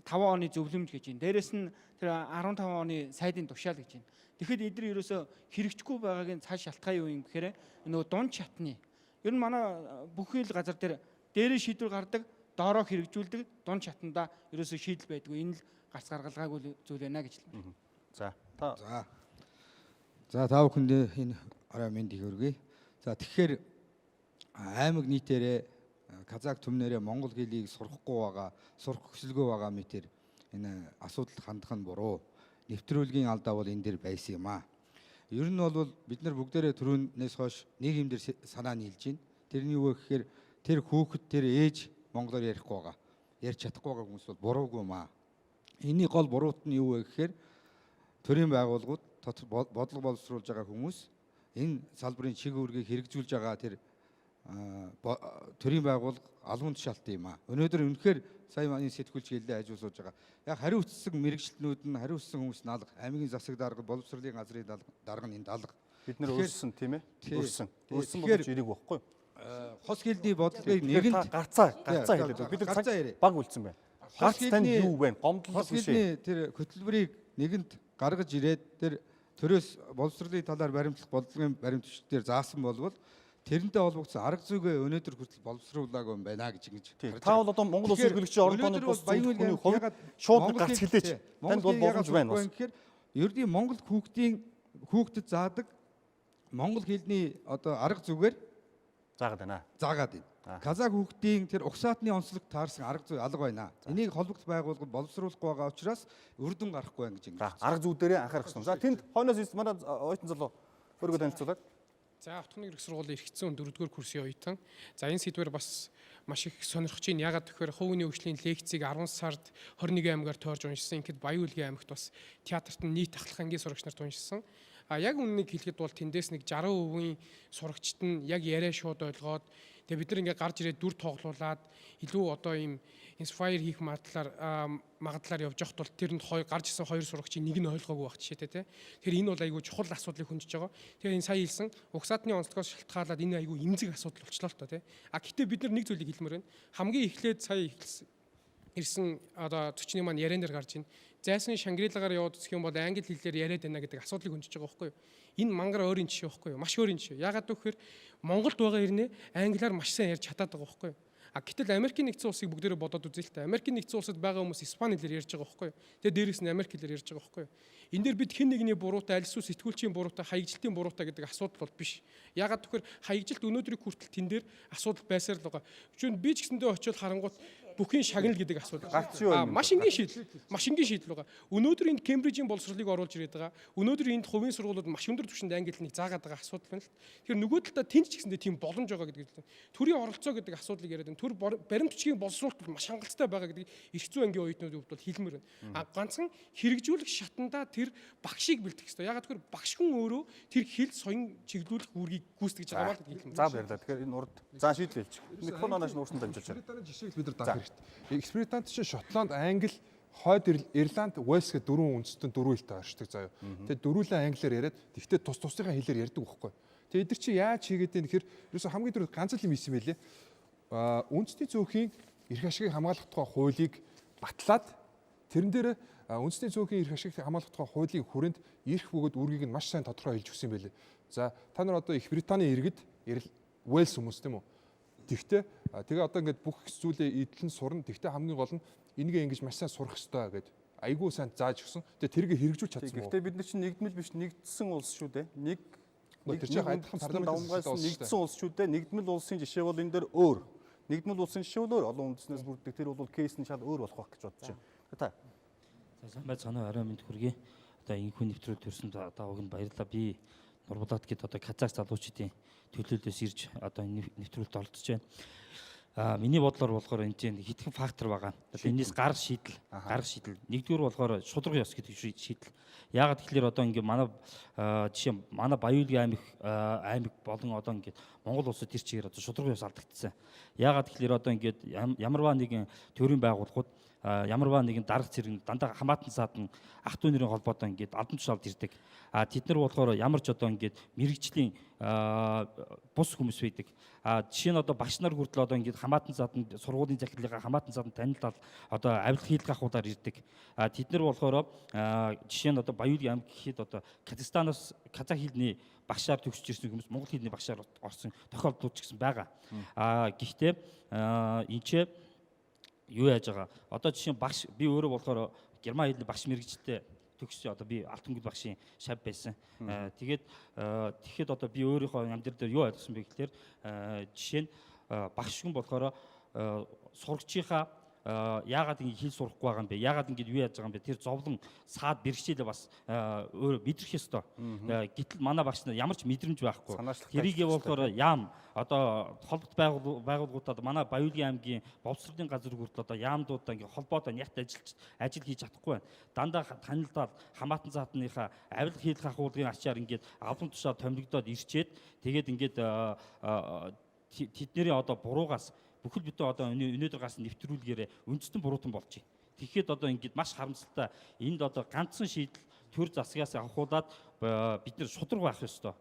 Speaker 19: 5 оны зөвлөмж гэж байна. Дээрэс нь тэр 15 оны сайдын тушаал гэж байна. Тэгэхэд эдгээр ерөөсө хэрэгжихгүй байгаагийн цааш шалтгаан юу юм гэхээр нөгөө дунд чатны. Ер нь манай бүхий л газар дээр дээрээ шийдвэр гардаг, доороо хэрэгжүүлдэг, дунд чатанда ерөөсө шийдэл байдгүй. Энэ л гарц гаргалгаагүй зүйл байна гэж хэлмээр.
Speaker 20: За та бүхэндээ энэ орой мэндийг хүргэе. За тэгэхээр аймаг нийтээрээ казак төмнөрөө монгол хэлийг сурахгүй байгаа, сурах хүсэлгүй байгаа мэтэр энэ асуудал хандах нь буруу. Нэвтрүүлгийн алдаа бол энэ дэр байсан юм аа. Ер нь бол бид нар бүгдээрээ түрүүнээс хойш нэг юм дээр санаа нийлж байна. Тэрний юу гэхээр тэр хүүхэд тэр ээж монголоор ярихгүй байгаа. Ярьж чадахгүй байгаа хүмүүс бол буруугүй юм аа. Энийн гол буруут нь юу вэ гэхээр төрийн байгууллагууд бодлого боловсруулж байгаа хүмүүс энэ салбарын чиг үүргийг хэрэгжүүлж байгаа тэр төрийн байгууллага албан тушаалтай юм аа. Өнөөдөр үнэхээр сая маань сэтгүүлч хэллээ ажиулж байгаа. Яг хариу үтсэн мэрэгчлэнүүд нь хариу үтсэн хүмүүс нь алга, аймгийн засаг дарга, боловсролын газрын дарга нь энд алга.
Speaker 1: Бид нэр өөрсөн тийм ээ? Өөрсөн болж ирэх байхгүй юу?
Speaker 20: Хос хэлний бодлогыг нэгэнд
Speaker 1: гарцаа хэлээд бид нар баг үлдсэн байна. Гарц танд юу вэ? Гомдлол биш ээ.
Speaker 20: Тэр хөтөлбөрийг нэгэнд гаргаж ирээд тэр төрөөс боловсролын талаар баримтлах бодлогын баримтчдээр заасан болвол тэрнтэй холбогдсон арга зүйгээ өнөөдөр хүртэл боловсруулаагүй юм байна гэж ингэж харж байна.
Speaker 1: Та бол одоо Монгол улсын хөгжлийн орон тооны бус Баян-Өлгийд хувьд шууд гарц хэлээч. Танд бол боломж байна бас.
Speaker 20: Тэгэхээр ердийн Монгол хүүхдэд заадаг монгол хэлний одоо арга зүгээр
Speaker 1: заагаад байна.
Speaker 20: Заагаад байна. Казак хүүхдийн тэр угсаатны онцлог таарсан арга зүй алга байна. Энийг холбогд байгууллагад боловсруулахгүй байгаа учраас үр дүн гарахгүй байна гэж ингэж.
Speaker 1: Арга зүй дээрээ анхаарах хэрэгтэй. За тэнд хойноос манай оюутан залуу өөрийгөө танилцуулаад.
Speaker 21: За автохны ирэх сургуулийн эрхцэн 4-р курсын оюутан. За энэ сэдвээр бас маш их сонирхож байна. Ягаад гэхээр хувь хүний хөгжлийн лекцийг 10 сард 21 аймгаар тойрж уншсан. Ингээд Баян-Өлгийд аймагт бас театрт нь нийт ахлах ангийн сурагч нарт уншсан. А яг үннийг хэлэхэд бол тэндээс нэг 60% сурагчид нь яг яриа шууд ойлгоод тэгээ бид нар ингээд гарч ирээд дүр тоглуулад илүү одоо ийм inspire хийх магадлалаар явж байхад бол тэрэнд гарч исэн хоёр сурагчийн нэг нь ойлгоогүй байх жишээтэй тий. Тэгэхээр энэ бол айгүй чухал асуудлыг хөндөж байгаа. Тэгэхээр энэ сая хэлсэн угсаатны онцлогоос шалтгаалаад энэ айгүй эмзэг асуудал болчлоо л тоо тий. А гэтээ бид нар нэг зүйлийг хэлмээр байна. Хамгийн эхлээд сая ирсэн одоо зочны маань яриан дээр гарч ийн. Зайсан Шангрилагаар яваад үзэх юм бол англи хэлээр яриад байна гэдэг асуудлыг хөндөж байгаа байхгүй юу? Энэ мангар өөрийн жишээ байхгүй юу? Маш өөрийн жишээ. Яагаад гэвэл Монголд байгаа хэрнээ англиар маш сайн ярьж чадаад байгаа байхгүй юу? А гэтэл Америкийн нэгдсэн улсыг бүгдээрээ бодоод үзээ л та. Америкийн нэгдсэн улсад байгаа хүмүүс испани хэлээр ярьж байгаа байхгүй юу? Тэгээ дээрээс нь Америк хэлээр ярьж байгаа байхгүй юу? Энэ дээр бид хэн нэгний буруутай, аль эсвэл сэтгүүлчийн буруутай, хаягжилтын буруутай гэдэг асуудал бол биш. Яагаад гэвэл хаягжилт өнөөдрийн хүртэл тэн дээр асуудал байсаар л байгаа. Жишээ нь би ч гэсэндээ очиод харангуут бүхийн шагнал гэдэг асуудал. Маш энгийн шийдэл байгаа. Өнөөдөр энд Кембрижийн боловсролыг оруулж ирээд байгаа. Өнөөдөр энд хувийн сургуулиуд маш өндөр түвшинд англи хэлнийг заагаад байгаа асуудал байна л. Тэгэхээр нөгөө талдаа тэнд ч гэсэндээ тийм боломж байгаа гэдэг л. Төрийн оролцоо гэдэг асуудлыг яриад байна. Төр баримт бичгийн боловсруулалт бол маш хангалттай байгаа гэдэг эрх зүйн ангийн оюутнуудын хувьд бол хэлмээр байна. А ганцхан хэрэгжүүлэх шатандаа тэр багшийг бэлтгэх хэрэгтэй. Ягаад гэвэл багш хүн өөрөө тэр хэл соён чиглүүлэх үүргийг гүйцэтгэж байгаа маа гэдэг хэлмээр.
Speaker 1: За баярлалаа. Тэгэхээр энэ урд за шийдлээ хэлчих. Микрофон анааш нуурсан дамжуулж байна.
Speaker 4: Жишээг бид нар даах хэрэгтэй. Экспериментант чинь Шотланд, Англи, Хойд Ирланд, Уэльс гэдэг дөрвөн үндэстэн дөрвөн хэлтэй оршдог заяа. Тэгээд дөрвөлэн англиар яриад тэгтээ тус тусныхаа хэлээр ярьдаг байхгүй. Тэгээд эдгээр чи яаж хийгээд ийм гэхээр ерөөсө хамгийн түрүү ганц л юм хийсэн байлээ. Үндэсний зөөхийн эрх ашигыг хамгаалах тухай хуулийг батлаад тэрэн дээр үндэсний зөөхийн эрх ашигыг хамгаалах тухай хуулийн хүрээнд эрх бөгөөд үүргийг нь маш сайн тодорхой хэлж өгсөн байлээ. За та нар одоо Их Британий иргэд Уэльс хүмүүс тийм үү? Тэгтээ тэгээ одоо ингээд бүх зүйлээ эдлэн сурна. Тэгтээ хамгийн гол нь энийгээ ингэж маш сайн сурах ёстой гэдэг айгүй сайн зааж өгсөн. Тэгээ тэрийг хэрэгжүүлж чадсан.
Speaker 1: Гэхдээ бид нар чинь нэгдмэл биш нэгдсэн улс шүү дээ.
Speaker 4: Тэр чинь адилхан парламентаас
Speaker 1: нэгдсэн улс шүү дээ. Нэгдмэл улсын жишээ бол энэ дээр өөр. Нэгдмэл улсын жишээ бол өөр. Олон үндэснээс бүрддэг. Тэр бол кейс нь шал өөр болох байх гэж бодож байна. Та.
Speaker 22: За сайн байцгаана уу. Арай мэд хүргэе. Одоо инхүү нэвтрүүлэг төрсөн даавыг нь баярлалаа. Би Нурбулат гэдэг одоо Казах залуучдын төлөөлөөс ирж одоо нэвтрүүлэлт оролцож байна. Миний бодлоор болохоор энэ чинь хитгэн фактор байгаа. Энэс гарах шийдэл. Нэгдүгээр болохоор шударга ёс гэдэг шийдэл. Яагаад гэвэл одоо ингээ манай жишээ манай Баян-Өлгийд аймаг болон одоо ингээ Монгол улсад тэр чигээр одоо шударга ёс алдагдсан. Яагаад гэвэл одоо ингээ ямарваа нэгэн төрийн байгууллагууд ямарваа нэгэн дарга цэрэг дандаа хамаатан садан ах トゥ нэрийн холбоотой ингээд албан тушаалд ирдэг. Тэд нар болохоор ямар ч одоо ингээд мэрэгжлийн бус хүмүүс байдаг. Жишээ нь одоо багш нар хүртэл одоо ингээд хамаатан саданд сургуулийн захирлынхаа хамаатан саданд танилцал одоо авилга хийлгэх ахуудаар ирдэг. Тэд нар болохоор жишээ нь одоо Баян-Өлгийд аймаг гэхэд одоо Казахстанаас казах хэлний багшаар төгсөж ирсэн хүмүүс монгол хэлний багшаар орсон тохиолдлууд ч гэсэн байгаа. Гэхдээ энэ ч юу яаж байгаа? Одоо жишээ нь багш би өөрөө болохоор герман хэлний багш мэргэжилтэд төгссөн. Одоо би алт өнгөд багшийн шав байсан. Тэгэхэд одоо би өөрийнхөө амьдрал дээр юу ойлгосон бэ гэхээр жишээ нь багш хүн болохоор сурагчийнхаа яагаад ингэ хэл сурахгүй байгаа юм бэ? Яагаад ингэ юу яаж байгаа юм бэ? Тэр зовлон саад бэрхшээлээ бас өөрөө мэдрэх ёстой. Гэтэл манай багш нар ямар ч мэдрэмж байхгүй. Тэрийг болохоор яам одоо холбогд байгууллагуудад манай Баян-Өлгийд аймгийн боловсролын газар хүртэл одоо яамдуудаа ингэ холбоотой нягт ажил хийж чадахгүй байна. Дандаа танилцаад хамаатан заатныхаа авилга хийлгэх ахуулгын ачаар ингээд авлан тушаар томилогдоод ирчээд тэгээд ингээд тэдний одоо буруугаас бүхэл бүтэн одоо өнөөдөр гарсан нэвтрүүлгээрээ үндэстэн буруутан болж байна. Тэгэхэд одоо ингээд маш харамсалтай энд одоо ганцхан шийдэл төр засгаас авахуулаад бид нэр шударга байх ёстой.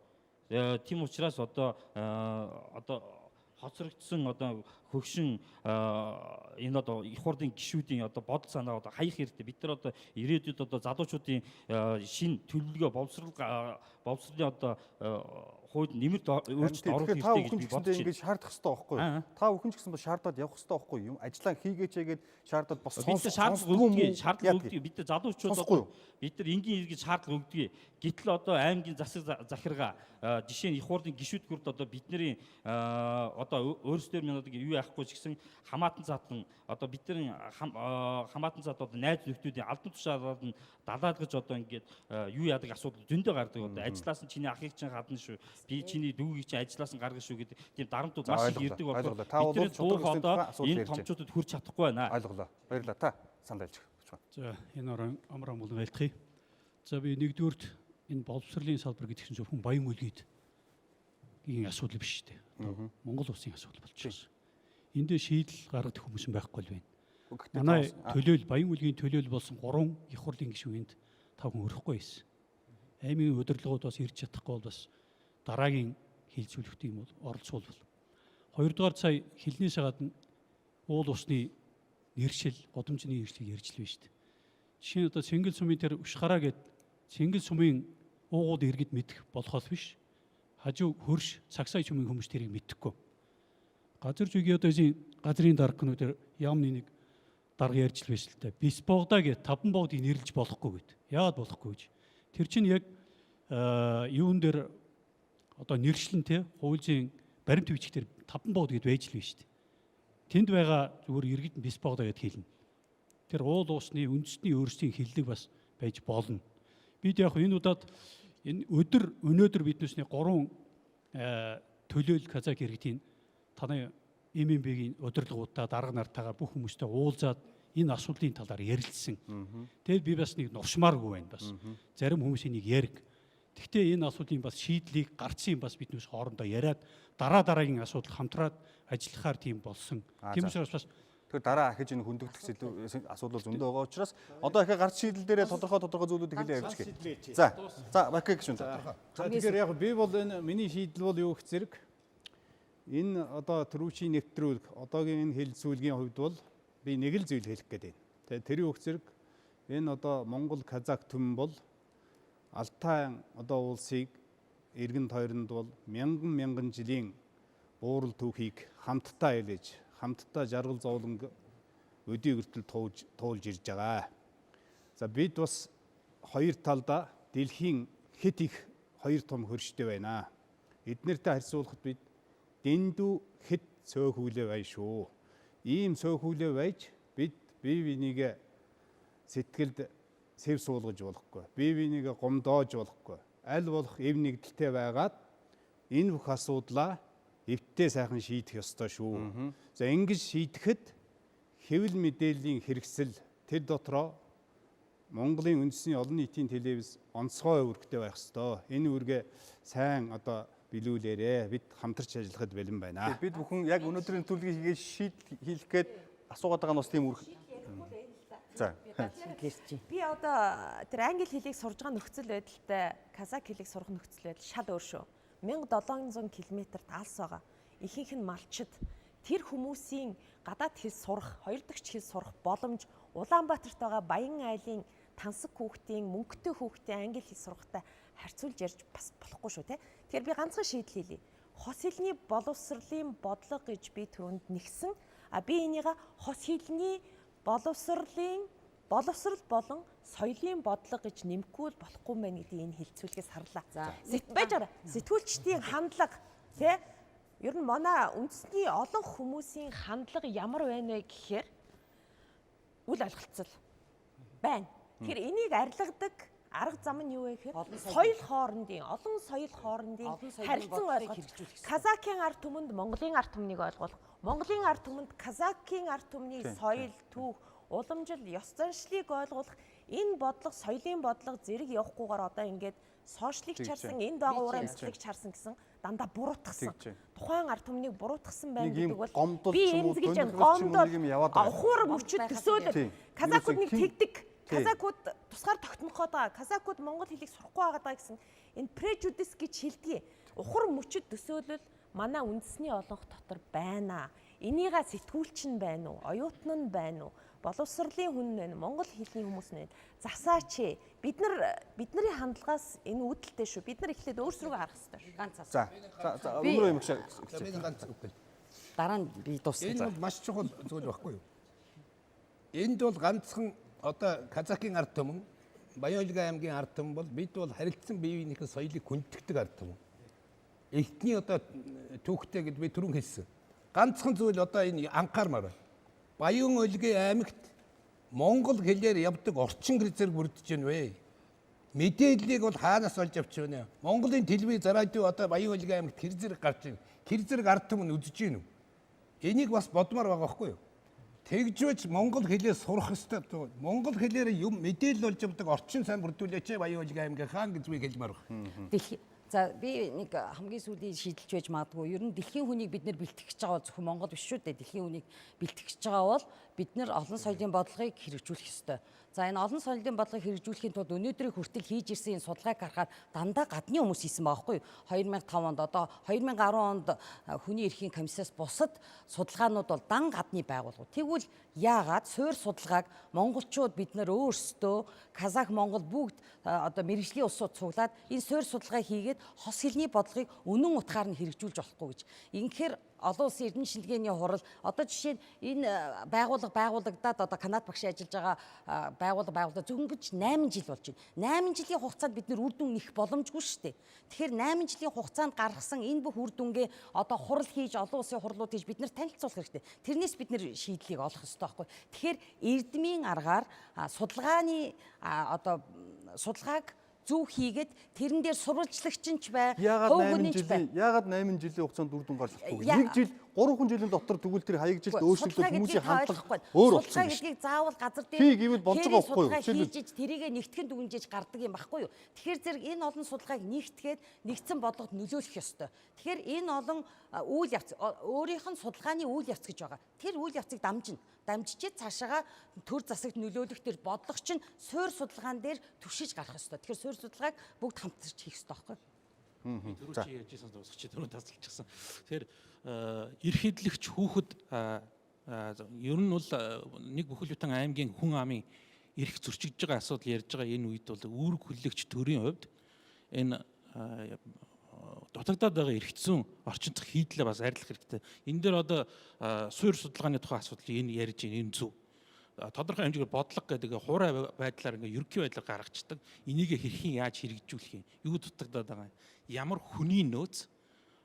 Speaker 22: Тийм учраас одоо хоцрогдсон одоо хөгшин энэ одоо их хурлын гишүүдийн одоо бодол санаа одоо хаях хэрэгтэй. Бид нар одоо ирээдүйд одоо залуучуудын шин төлөвлөгөө боловсролын одоо хууль нэмэрт өөрчлөлт оруулах хэрэгтэй гэж би бодож байна.
Speaker 1: Ингэж шаардах хэрэгтэй байхгүй юу? Та бүхэн ч гэсэн бас шаардаад явах хэрэгтэй байхгүй юу? Ажиллаа хийгээчээгээд шаардаад бас
Speaker 22: шаардлага өгдөг. Бид нар залуучууд одоо бид нар энгийн иргэж шаардлага өгдөг. Гэтэл одоо аймгийн засаг захиргаа жишээ нь их хурлын гишүүд хүрд одоо бидний одоо өөрсдөр минь одоо юу яахгүй ч гэсэн хамаатан задлан одоо бидний хамаатан зад одоо найз нөхдүүдийн албан тушаалаар нь далаад гэж одоо ингээд юу яадаг асуудал зөндөө гардаг одоо ажиллаас нь чиний ахыг чинь гадна шүү би чиний дүүгийг чинь ажиллаас нь гаргана шүү гэдэг тийм дарамтууд маш их ирдэг болохоор бидний дуух одоо энэ томчуудад хүрч чадахгүй байна.
Speaker 1: Ойлголоо. Баярлалаа та сандалж.
Speaker 7: За энэ амар амгалан айлтгая. За би нэгдүгürt энэ боловсролын салбар гэдэг чинь зөвхөн Баян-Өлгийд ийм асуудал биш шүү дээ. Монгол улсын асуудал болж байна. Энд шийдэл гаргадаг хүмүүс байхгүй л байна. Манай төлөөл Баян-Өлгийн төлөөл болсон 3 их хурлын гишүүнд 5 хүн өрөхгүй байсан. Аймгийн удирдлагууд бас ирж чадахгүй бол бас дараагийн хилцүүлэгт юм бол оролцуулбал. Хоёрдугаар сая хилнээс гадна уул усны нэршил, годамжны нэршлийг ярьж л байна шүү дээ. Жишээ нь одоо Цэнгэл сумын тэр Ушхараа гээд Цэнгэл сумын уугууд иргэд мэдэх болохоос биш. Хажуу хөрш цагсай чумын хүмүүс тэрийг мэдэхгүй. Газар зүйн одоо газрын даргынууд яамны нэг дарга ярьж л байсан л та. Бисбогда гээд 5 богдыг нэрлэж болохгүй гэд. Яагаад болохгүй гэж. Тэр чинь яг юун дээр одоо нэршлэн те хуулийн баримт бичгээр 5 богд гэд байж л байна шүү дээ. Тэнд байгаа зүгээр иргэд нь бисбогда гэд хэлнэ. Тэр уул уусны үндэсний өөрсдийн хиллэг бас байж болно. Бид яг энэ удаад энэ өнөөдөр биднээсний 3 төлөөл казак иргэдийн таны ММБ-ийн удирдлагуудаа дарга нартайгаар бүх хүмүүстэй уулзаад энэ асуудлын талаар ярилцсан. Тэгэд би бас нэг нуршмааргүй байна бас. Зарим хүмүүс энийг яриг. Гэхдээ энэ асуудлын бас шийдлийг гарцын бас биднээс хоорондоо яриад дараагийн асуудал хамтраад ажиллахаар тийм болсон. Тийм учраас бас
Speaker 1: тэр дараа ахиж энэ хөндөгдөх асуудал зөндөө байгаа учраас одоо ихэ гарц шийдэл дээрээ тодорхой зүйлүүдийг хэлээ явж гээ. За Бакиг гүшүүн.
Speaker 3: Тэгэхээр яг би бол энэ миний шийдэл бол юу гэх зэрэг энэ одоо төрүүчийн нэвтрүүлэг одоогийн энэ хэлэлцүүлгийн хувьд бол би нэг л зүйл хэлэх гээд байна. Тэр юу гэх зэрэг энэ одоо Монгол казак түмэн бол Алтай одоо улсыг иргэн тойронд бол мянган жилийн буурал түүхийг хамтдаа илээж хамтдаа жаргал зовлонг өдий өртөл туулж ирж байгаа. За бид бас хоёр талда дэлхийн хэд их хоёр том хөрштэй байна. Эднэртэй харьцуулахад бид дэндүү хэд цөөхүүлээ байна шүү. Ийм цөөхүүлээ байж бид бие бинийгээ сэтгэлд сэв суулгаж болохгүй. Бие бинийгээ гомдоож болохгүй. Аль болох эв нэгдэлтэй байгаад энэ бүх асуудлаа эвтээ сайхан шийдэх ёстой шүү. За ингэж шийдэхэд хэвлэл мэдээллийн хэрэгсэл тэр дотроо Монголын үндэсний олон нийтийн телевиз онцгой үүрэгтэй байх ёстой. Энэ үүргээ сайн одоо билүүлээрэ. Бид хамтарч ажиллахад бэлэн байна.
Speaker 1: Бид бүхэн яг өнөөдрийн төлөвийг хийгээд шийдэл хийх гээд асуугаад байгаа нь бас тийм үүрэг. За.
Speaker 8: Би одоо тэр англи хэлийг сурж байгаа нөхцөл байдалтай казак хэлийг сурах нөхцөл байдал шал өөр шүү. 1700 км-т алс байгаа. Ихэнх нь малчид тэр хүмүүсийн гадаад хэл сурах, хоёр дахь хэл сурах боломж Улаанбаатарт байгаа Баян айлын тансаг хүүхдийн, мөнгөтэй хүүхдийн англи хэл сурахтай харьцуулж ярьж бас болохгүй шүү те. Тэгэхээр би ганцхан шийдэл хийлье. Хос хэлний боловсролын бодлого гэж би түрүүнд нэгсэн. Би энийг хос хэлний боловсрол болон соёлын бодлого гэж нэмэхгүй болохгүй мэн гэдэг энэ хэлцүүлгээс харлаа. Байж байгаа. Сэтгүүлчдийн хандлага тий ер нь манай үндэсний олон хүмүүсийн хандлага ямар байна вэ гэхээр үл ойлголцол байна. Тэгэхээр энийг арилгадаг арга зам нь юу вэ гэхээр олон соёл хоорондын харилцан ойлголт. Казакийн ард түмэнд Монголын ард түмнийг ойлгох, Монголын ард түмэнд казакийн ард түмний соёл, түүх, уламжил, ёс заншлыг ойлгох энэ бодлого, соёлын бодлого зэрэг явахгүйгээр одоо ингээд сошиалыг чарсан, энд байгаа уран сэтгэлийг чарсан гэсэн дандаа буруутгасан. Тухайн ард түмнийг буруутгасан байна гэдэг бол би эмзэглэж гомдол авахур мөчөд төсөөлөл казакууд нэг тэгдэг. Казакууд тусгаар тогтноход байгаа. Казакууд монгол хэлийг сурахгүй байгаа гэсэн энэ прежудис гэж шилдэгий. Ухар мөчөд төсөөлөл манай үндэсний олонх дотор байна. Энийга сэтгүүлч нь байна уу? Оюутан нь байна уу? Боловсролын хүн байна, Монгол хэлний хүмүүс байна. Засаач. Бидний хандлагаас энэ үүдэлтэй шүү. Бид нар эхлээд өөрсрөө харах хэрэгтэй. Ганц асуу.
Speaker 1: За өмнөрөө юм шиг.
Speaker 6: Дараа нь би дуусгая.
Speaker 5: Энэ бол маш чухал зүйл байхгүй юу? Энд бол ганцхан одоо казакийн ард түмэн, Баян-Өлгий аймгийн ард түмэн бол бид бол харилцсан бие биенийхээ соёлыг хүнддэг ард түмэн. элтний одоо түүхтэй гэд би түрүүн хэлсэн. Ганцхан зүйл одоо энэ анхаармаар. Баян-Өлгий аймагт монгол хэлээр явдаг орчин гэр зэрэг бүрдэж байна вэ? Мэдээллийг бол хаанаас олж авч байна? Монголын телевиз радио одоо Баян-Өлгий аймагт хэр зэрэг гарч байна? Хэр зэрэг ард түмэн үзэж байна уу? Энийг бас бодмоор байгаа байхгүй юу? Тэгжвэж монгол хэлээр сурах ёстой. Монгол хэлээр юм мэдээлэл болж авдаг орчин сайн бүрдүүлээч Баян-Өлгий аймгийнхаа гэж би хэлмээр байна.
Speaker 6: За би нэг хамгийн сүүлийн шийдэлж байж магадгүй. Ер нь дэлхийн хүнийг бид нэр бэлтгэж байгаа бол зөвхөн Монгол биш шүү дээ. Дэлхийн хүнийг бэлтгэж байгаа бол бид нэр олон соёлын бодлогыг хэрэгжүүлэх ёстой. За энэ олон соёлын бодлогыг хэрэгжүүлэхийн тулд өнөөдрийн хүртэл хийж ирсэн энэ судалгааг харахаар дандаа гадны хүмүүс хийсэн байгаа байхгүй юу? 2005 онд одоо 2010 онд хүний эрхийн комиссаас бусад судалгаанууд бол дан гадны байгууллагууд. Тэгвэл яагаад суурь судалгааг монголчууд бид нар өөрсдөө казах монгол бүгд одоо мэргэжлийн улсууд цуглаад энэ суурь судалгаа хийгээд хос хэлний бодлогыг үнэн утгаар нь хэрэгжүүлж болохгүй гэж. Инхээр олон улсын эрдэнэ шинжилгээний хурал одоо жишээ нь энэ байгуулагдаад одоо Канад багш ажиллаж байгаа байгууллага зөвхөн 8 жил болж байна. 8 жилийн хугацаанд бид нэр үр дүн нэх боломжгүй шүү дээ. Тэгэхээр 8 жилийн хугацаанд гаргасан энэ бүх үр дүнгээ одоо хурал хийж олон улсын хурлууд хийж бид нар танилцуулах хэрэгтэй. Тэрнээс бид нэр шийдлийг олох ёстой байхгүй. Тэгэхээр эрдмийн аргаар судалгааны одоо судалгааг зөв хийгээд тэрэн дээр сурвалжлагч нь ч бай,
Speaker 1: Яагаад 8 жилийн хугацаанд үр дүн гарч болохгүй? 1 жил 3 жилийн дотор тэгвэл тэр хаягжилт өөрчлөлт хүмүүсийн хандлага өөр болсон.
Speaker 6: Судалгаа гэдгийг заавал газар дээр
Speaker 1: гэвэл болж байгаа байхгүй юу?
Speaker 6: Хийж тэрийгэ нэгтгэн дүгнжиж гардаг юм байхгүй юу? Тэгэхээр зэрэг энэ олон судалгааг нэгтгээд нэгдсэн бодлогод нөлөөлөх ёстой. Тэгэхээр энэ олон үйл явц өөрийнх нь судалгааны үйл явц гэж байгаа. Тэр үйл явцыг дамжиж цаашаага төр засагт нөлөөлөх тэр бодлого чинь суурь судалгаан дээр түшиж гарах ёстой. Тэгэхээр суурь судалгааг бүгд хамтарч хийх ёстой байхгүй юу?
Speaker 16: Түрүү чи яжсэн дуусчих түрүү тасалчихсан. Тэгэхээр эрхэдлэгч хүүхэд ер нь бол нэг бүхэл бүтэн аймгийн хүн амын эрх зөрчигдөж байгаа асуудал ярьж байгаа энэ үед бол үүрэг хүлээгч төрийн хувьд энэ дутагдаад байгаа эрх зүйн орчиндх хийдлээ бас арилгах хэрэгтэй. Энэ дээр одоо суурь судалгааны тухай асуудал энэ ярьж энэ зөв. Тодорхой хэмжээгээр бодлого гэдэг хуурай байдлаар ингээ ерөнхий байдлаар гаргацдаг. Энийг хэрхэн яаж хэрэгжүүлэх юм? Юу дутагдаад байгаа юм? Ямар хүний нөөц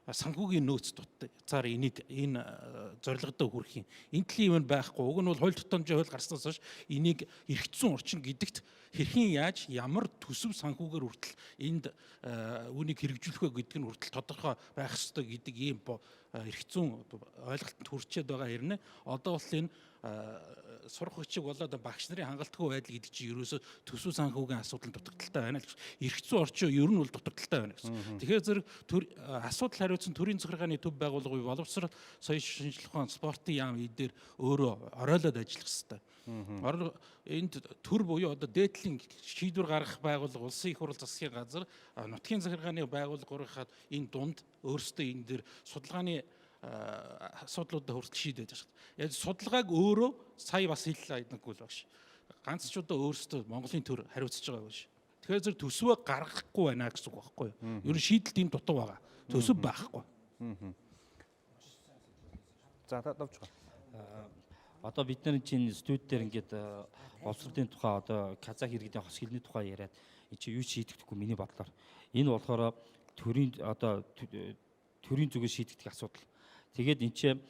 Speaker 16: санхүүгийн нөөц дутцаар энийг энэ зорилгодоо хүрэх юм. Энэ төлөв юм байхгүй. Уг нь бол хууль тутамжийн хууль гарснаас хойш энийг эрх зүйн орчин гэдэгт хэрхэн яаж ямар төсөв санхүүгээр хүртэл энд үүнийг хэрэгжүүлэх вэ гэдэг нь хүртэл тодорхой байх ёстой гэдэг ийм эрх зүйн ойлголтод хүрчээд байгаа хэрнээ одоо бол энэ сурах хүчиг болоод багш нарын хангалтгүй байдал гэдэг чинь ерөөсө төсөв санхүүгийн асуудал дутагдaltaй байна л гэж. Эрх зүйн орчин ер нь бол дутагдaltaй байна гэсэн. Тэгэхээр зэрэг асуудал хариуцсан төрийн захиргааны төв байгууллагын боловсрол соёл шинжилгээ ухаан спортын яам дээр өөрөө оройлоод ажиллах хэрэгтэй. Энд төр буюу одоо дээдлийн шийдвэр гаргах байгууллага улсын их хурл засгийн газар нутгийн захиргааны байгууллагын энэ дунд өөрсдөө энэ дээр судалгааны асуудлуудаа хүртэл шийдээд байгаа шүү дээ. Яг судалгааг өөрөө сая бас хэллээ нэггүй л багш. Ганц ч удаа өөрсдөө Монголын төр хариуцж байгаа биш. Тэгэхээр зэрэг төсвөө гаргахгүй байна гэсэн үг байхгүй юу? Ер нь шийдэлт ийм дутуу байгаа. Төсөв байхгүй.
Speaker 1: За давж байгаа.
Speaker 22: Одоо бид нар чинь студ дээр ингээд боловсролын тухай одоо казах иргэдийн хос хэлний тухай яриад энэ чи юу шийдэхгүй миний бодлоор. Энэ болохоор төрийн одоо төрийн зүгээс шийдэгдэх асуудал. Тэгээд энэ чинь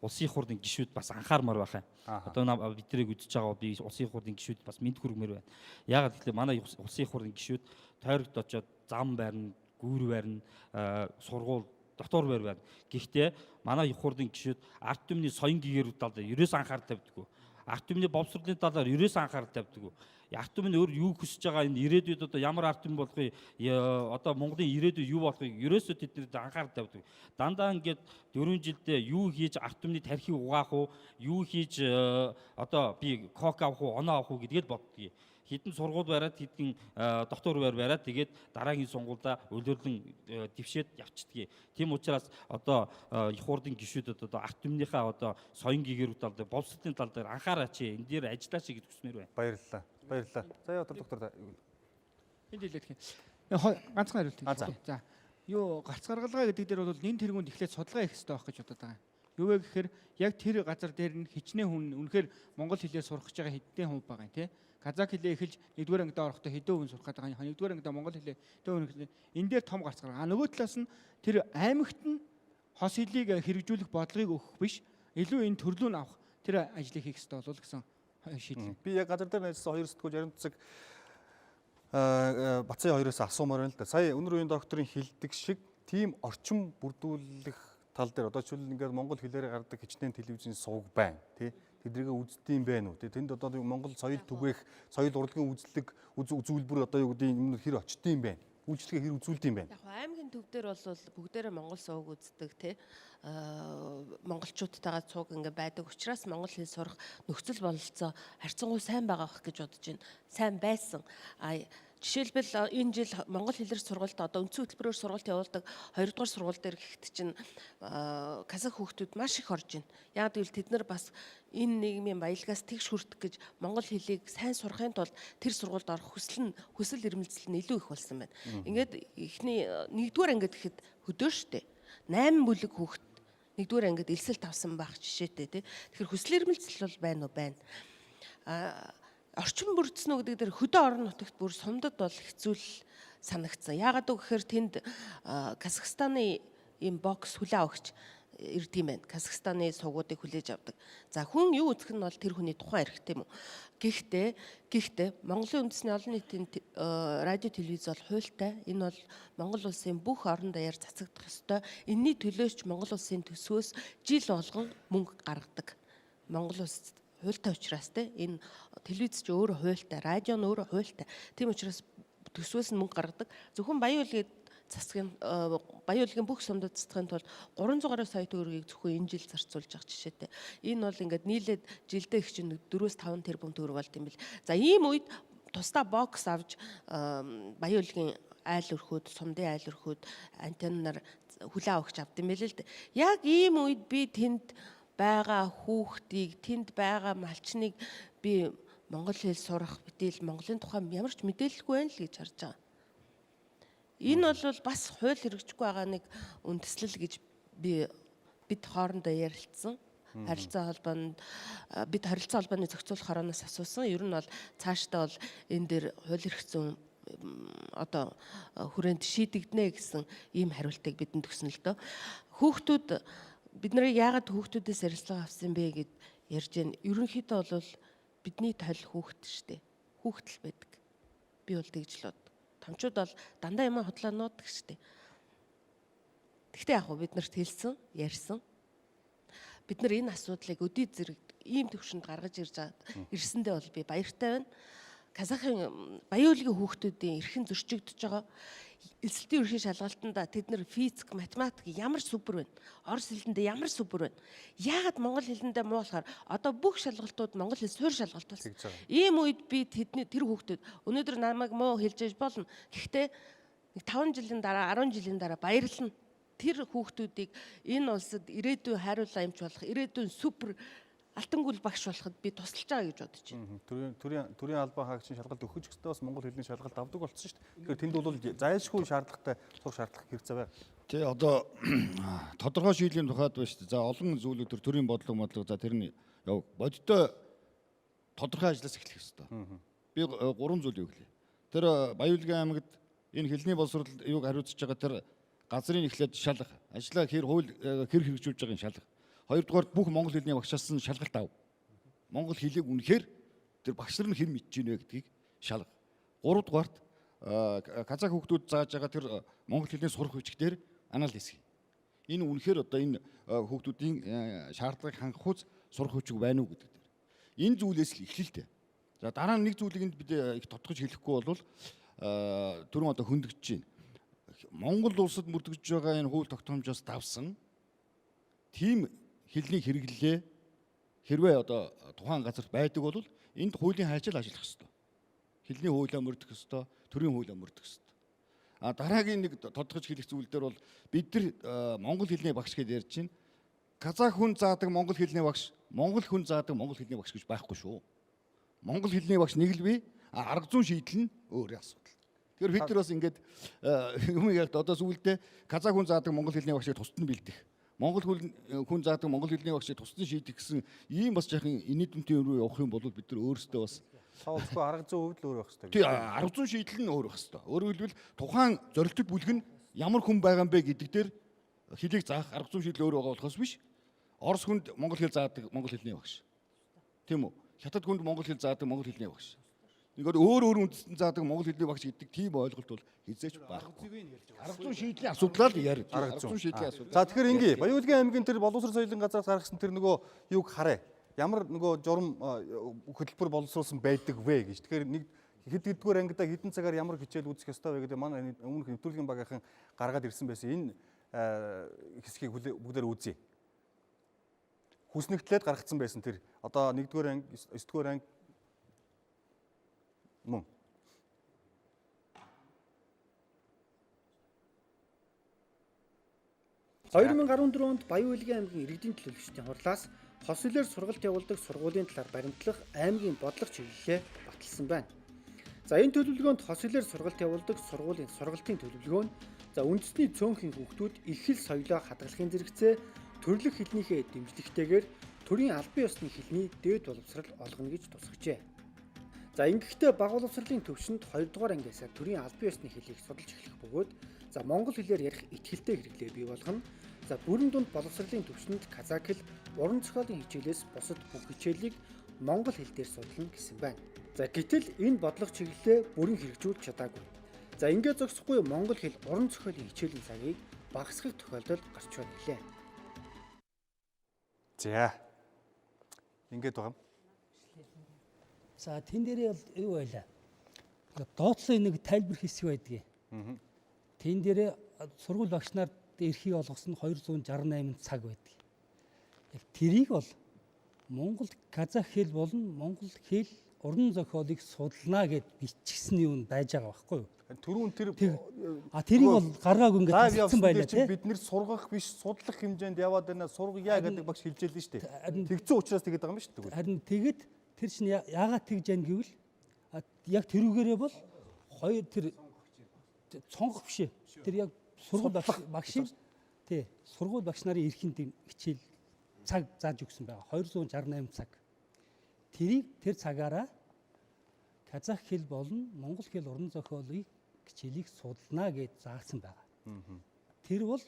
Speaker 22: улсын их хурлын гишүүд бас анхаармаар байх юм. Одоо бид нарыг үзэж байгаа би улсын их хурлын гишүүд бас мэд хүргмээр байна. Яагаад гэвэл манай улсын их хурлын гишүүд тойрогт очоод зам барина, гүүр барина, сургууль дотор байр байна. Гэхдээ манай их хурлын гишүүд ард түмний соён гээгэр талаар ерөөс анхаарал тавьдаггүй. Ард түмний боловсролын талаар ерөөс анхаарал тавьдаггүй. Ард түмэн өөр юу хүсэж байгаа энэ ирээдүйд одоо ямар ард түмэн болохыг одоо Монголын ирээдүйд юу болохыг ерөөсөө тэднэрт анхаарал тавьдаг. Дандаа ингээд 4 жилдээ юу хийж ард түмний тархийг угаах уу, юу хийж одоо би кок авах уу, оноо авах уу гэдгээд боддгийг. Хитэн сургууль бариад хитэн доктор бариад тэгээд дараагийн сонгуульдаа улирлан дэвшээд явцдгийг. Тийм учраас одоо их хурлын гишүүдэд одоо ард түмнийхээ одоо соён гээгэр тал дээр боловсролын тал дээр анхаараач энэ дээр ажиллаач гэж хүснээр байна.
Speaker 1: Баярлалаа. Баярлалаа. За яа доктор
Speaker 19: энд хэлээд ганцхан хариулт. За юу гарц гаргалгаа гэдэг дээр бол нэн тэргуунд эхлээд судалгаа хийх хэрэгтэй байх гэж бодоод байгаа. Юу вэ гэхээр яг тэр газар дээр нь хичнээн хүн үнэхээр монгол хэлээр сурах гэж байгаа хэдэн хүн байгаа юм тий. Казак хэлээ эхэлж 1-р ангид орохдоо хэдэн хүн сурах гэдэг байгаа. 2-р ангид монгол хэлээ хэдэн хүн энэ дээр том гарц гаргаа. Нөгөө талаас нь тэр аймагт нь хос хэлийг хэрэгжүүлэх бодлогыг өгөх биш. Илүү энэ төрлөө авах тэр ажлыг хийх хэрэгтэй болов гэсэн шийдлээ.
Speaker 1: Би яг газар дээр ажилласан 2 сэтгүүл ярим цэг Бацын хоёроос асуумаар байна л да. Сая өнөр үеийн докторын хэлдэг шиг тийм орчин бүрдүүлэх тал дээр одоо жишээл ингээд монгол хэлээр гардаг хичнээн телевизийн сувг байна тий. Тэднийг үздэм байх уу? Тэнд одоо монгол соёл түгээх, соёл урлагийн үзлэг үзүүлбэр одоо юу гэдэг юм хэр очдсон байна. Үйлчлэгээ хэр үзүүлдэм байна.
Speaker 8: Яг аймгийн төв дээр бол бүгдээрээ монгол сувг үздэг тий. Монголчуудтайгаа цуг ингээ байдаг учраас монгол хэл сурах нөхцөл бололцоо харьцангуй сайн байгаа бах гэж бодож байна. Сайн байсан. Жишээлбэл энэ жил монгол хэлээр сургалт одоо үндсэн хөтөлбөрөөр сургалт явуулдаг 2-р сургууль дээр гэхэд чинь казах хүүхдүүд маш их орж байна. Яг гэвэл тэд нар бас энэ нийгмийн баялгаас тэгш хүртэх гэж монгол хэлийг сайн сурахын тулд тэр сургуульд орох хүсэл эрмэлзэл нь илүү их болсон байна. Ингээд эхний 1-р ангид гэхэд хөдөө штэ. 8 бүлэг хүүхд 1-р ангид элсэлт авсан байх жишээтэй тий. Тэгэхээр хүсэл эрмэлзэл бол байна уу байна. Орчин бүрдсэн үү гэдэг дээр хөдөө орон нутагт бүр сумдад бол хэцүү санагдсан. Яагаад гэвэл тэнд Казахстаны ийм бокс хүлээ авахч ирдэм байна. Казахстаны сувгуудыг хүлээж авдаг. За хүн юу үзэх нь бол тэр хүний тухайн эрхтэй юм уу? Гэхдээ Монголын үндэсний олон нийтийн радио телевиз бол хуультай. Энэ бол Монгол улсын бүх орон даяар цацагдах ёстой. Энийний төлөөч Монгол улсын төсвөөс жил болгон мөнгө гаргадаг. Монгол улс хуультай учраас энэ телевиз ч өөрөө хуультай, радио нь өөрөө хуультай. Тийм учраас төсвөөс нь мөнгө гаргадаг. Зөвхөн Баян-Өлгийд засгийн Баян-Өлгийн бүх сумдад засахын тулд 300 сая төгрөгийг зөвхөн энэ жил зарцуулж байгаа жишээтэй. Энэ бол ингээд нийлээд жилдээ их чинь 4-5 тэрбум төгрөг болд юм бэл. За ийм үед тусдаа бокс авч Баян-Өлгийн айл өрхөд, сумдын айл өрхөд антеннаар хүлээ авахч авд юм бэл л дээ. Яг ийм үед би тэнд байгаа хүүхдийг, тэнд байгаа малчныг би монгол хэл сурах мэдээл Монголын тухай ямар ч мэдээлэлгүй байна л гэж харж байгаа. Энэ бол бас хууль хэрэгжихгүй байгаа нэг үндэслэл гэж бид хоорондоо ярилцсан. Харилцаа холбооны зохицуулах хорооноос асуусан. Ер нь бол цаашдаа бол энэ дээр хууль эрх зүйн одоо хүрээнд шийдэгдэнэ гэсэн ийм хариултыг бидэнд өгсөн л дөө. Хүүхдүүд бид нарыг яагаад хүүхдүүдээс ярилцлага авсан бэ гэд ярьж байна. Ерөнхийдөө бол бидний тойл хүүхд штэ. Хүүхд л байдаг. Би бол тэгж л бод. Томчууд бол дандаа юм хотлоо нуудаг штэ. Гэхдээ яг бид нарт хэлсэн, ярьсан. Бид нар энэ асуудлыг өдий зэрэг ийм төвшөнд гаргаж ирсэндээ бол би баяртай байна. Казахын Баян-Өлгийн хүүхдүүдийн эрхэн зөрчигдөж байгаа. Элсэлтийн ерхий шалгалтанда тэд нар физик, математик ямар супер байна. Орос хэлэндээ ямар супер байна. Яагаад монгол хэлэндээ муу болохоор одоо бүх шалгалтууд монгол хэл суурь шалгалт болсон. Ийм үед би тэр хүүхдүүд өнөөдөр намайг муу хэлж иж болно. Гэхдээ 5 жилийн дараа, 10 жилийн дараа баярлна. Тэр хүүхдүүдийг энэ улсад ирээдүйн хариуллаа юмч болох, ирээдүйн супер алтангүл багш болоход би тусалж байгаа гэж бодож байна.
Speaker 1: Төрийн албан хаагчийн шалгалт өгөх гэхдээ бас монгол хэлний шалгалт авдаг болсон шүү дээ. Тэгэхээр тэнд бол зайлшгүй шаардлагатай сурах шаардлага хэрэгцээ байна.
Speaker 14: Тий одоо тодорхой шийдлийн тухайд байна шүү дээ. За олон зүйлүүд төр төрийн бодлого за тэр нь бодиттой тодорхой ажлаас эхлэх ёстой. Би 3 зүйл өглөө. Тэр Баян-Өлгийн аймагт энэ хэлний боловсрол юуг хариуцж байгаа тэр газрын эхлээд шалгах, ажлаа хууль хэрэгжүүлж байгааг шалгах. Хоёрдугаар бүх монгол хэлний багшаас нь шалгалт ав. Монгол хэлийг үнэхээр тэр багш нар нь хэн мэдж гинэ гэдгийг шалга. Гуравдугаарт казах хүүхдүүд зааж байгаа тэр монгол хэлний сурах хөвчгтэр анаал хийсгий. Энэ үнэхээр одоо энэ хүүхдүүдийн шаардлагыг хангах үз сурах хөвчг байна уу гэдэг дээр. Энэ зүйлээс л эхлэлтэй. За дараа нь нэг зүйлийг бид их тодтогч хэлэхгүй бол түрүүн одоо хөндөгдөж байна. Монгол улсад мөрдөгж байгаа энэ хууль тогтоомжоос давсан тийм хэлний хэрэглэлээ хэрвээ одоо тухайн газарт байдаг бол энд хуулийн хайчил ажиллах ёстой. Хэлний хуулиа мөрдөх ёстой, төрийн хуулиа мөрдөх ёстой. Дараагийн нэг тодтогч хэлэх зүйл дээр бол бид нар монгол хэлний багш гэдээ ярьж байна. Казах хүн заадаг монгол хэлний багш, монгол хүн заадаг монгол хэлний багш гэж байхгүй шүү. Монгол хэлний багш нэг л бий, арга зүйн шийдэл нь өөрийн асуудал. Тэгэхээр бид нар бас ингээд юм яг одоо сүүлдээ казах хүн заадаг монгол хэлний багшийг тусад нь бэлдэх. Монгол хүн заадаг монгол хэлний багшийг тусдан шийдэх гэсэн ийм бас жаахан инээдмэнтэй рүү явах юм бол бид нар өөрсдөө бас
Speaker 1: Цаавалгүй арга зүйн хувьд л өөр байх хэрэгтэй.
Speaker 14: Тий, арга зүйн шийдэл нь өөр байх хэрэгтэй. Өөрөөр хэлбэл тухайн зорилттой бүлэг нь ямар хүн байгаа юм бэ гэдэг дээр хэлийг заах арга зүйн шийдэл өөр байгаа болохоос биш. Орос хүнд монгол хэл заадаг монгол хэлний багш. Тийм үү? Хятад хүнд монгол хэл заадаг монгол хэлний багш. Ингээд өөр үндэстэн заадаг монгол хэлний багш гэдэг тийм ойлголт бол хизээч байхгүй. Арга зүйн шийдлийн асуудлаа л ярьж.
Speaker 1: Арга зүйн шийдлийн асуудал. За тэгэхээр ингээ Баян-Өлгийд аймгийн тэр боловсрол соёлын газраас гаргасан тэр нөгөө юуг хараа. Ямар нөгөө журам хөтөлбөр боловсруулсан байдаг вэ гэж. Тэгэхээр нэг хэддүгээр ангидаа хэдэн цагаар ямар хичээл үзэх ёстой вэ гэдэг манай өмнөх нэвтрүүлгийн багийнхан гаргаад ирсэн байсан. Энэ хэсгийг бүгдээр үзье. Хүснэгтлээд гаргацсан байсан тэр одоо 1-р анги, 9-р анги мөн.
Speaker 10: (2014 онд Баян-Өлгийд аймгийн иргэдийн төлөөлөгчдийн хурлаас хос хэлээр сургалт явуулдаг сургуулийн талаар баримтлах аймгийн бодлого чиглэлээ баталсан байна. За энэ төлөвлөгөөнд хос хэлээр сургалт явуулдаг сургуулийн сургалтын төлөвлөгөө нь үндэсний цөөнхийн хүүхдүүд их хэл соёлоо хадгалахын зэрэгцээ төрлөх хэлнийхээ дэмжлэгтэйгээр төрийн албан ёсны хэлний дээд боловсрал олгоно гэж тусгажээ. За ингэхдээ бага боловсролын төвшөнд 2 дугаар ангиасаа төрийн албан ёсны хэлийг судалж эхлэх бөгөөд монгол хэлээр ярих итгэлтэй хэрэглээ бий болгоно. Бүрэн дунд боловсролын төвшөнд казак хэл, уран зохиолын хичээлээс бусад бүх хичээлийг монгол хэл дээр судлана гэсэн байна. Гэтэл энэ бодлого чиглэлээ бүрэн хэрэгжүүлж чадаагүй. Ингээд зогсохгүй монгол хэл, уран зохиолын хичээлийн цагийг багасгах тохиолдол гарч байна гэлээ.
Speaker 1: За. Ингээд байгаа юм.
Speaker 15: За тэн дээрээ бол юу байлаа? Доотлын нэг тайлбар хэсэг байдгийг. Тэн дээрээ сургууль багш нар эрхийг олгосон 268 цаг байдаг. Яг тэрийг бол Монгол казах хэл болон монгол хэл уран зохиолыг судална гэд бичсэн юм байж байгаа байхгүй юу?
Speaker 1: Түрүүн тэр
Speaker 15: тэрийг бол гаргааг ингээд хэлсэн байлаа тийм.
Speaker 1: Бид нэр сургах биш судлах хэмжээнд яваад байна. Сургая гэдэг багш хэлжээ л шүү дээ. Тэгцэн учраас тэгээд байгаа юм шүү дээ.
Speaker 15: Харин тэгээд тэр чинь яагаад тэгж яана гэвэл яг тэрүүгээрээ бол хоёр тэр цонгох биш. Тэр яг сургууль багшийн тий сургууль багш нарын эрхэнд хичээл цаг зааж өгсөн байгаа 268 цаг. Тэр цагаараа казах хэл болон монгол хэл уран зохиолын хичээлийг судална гэж заасан байгаа. Тэр бол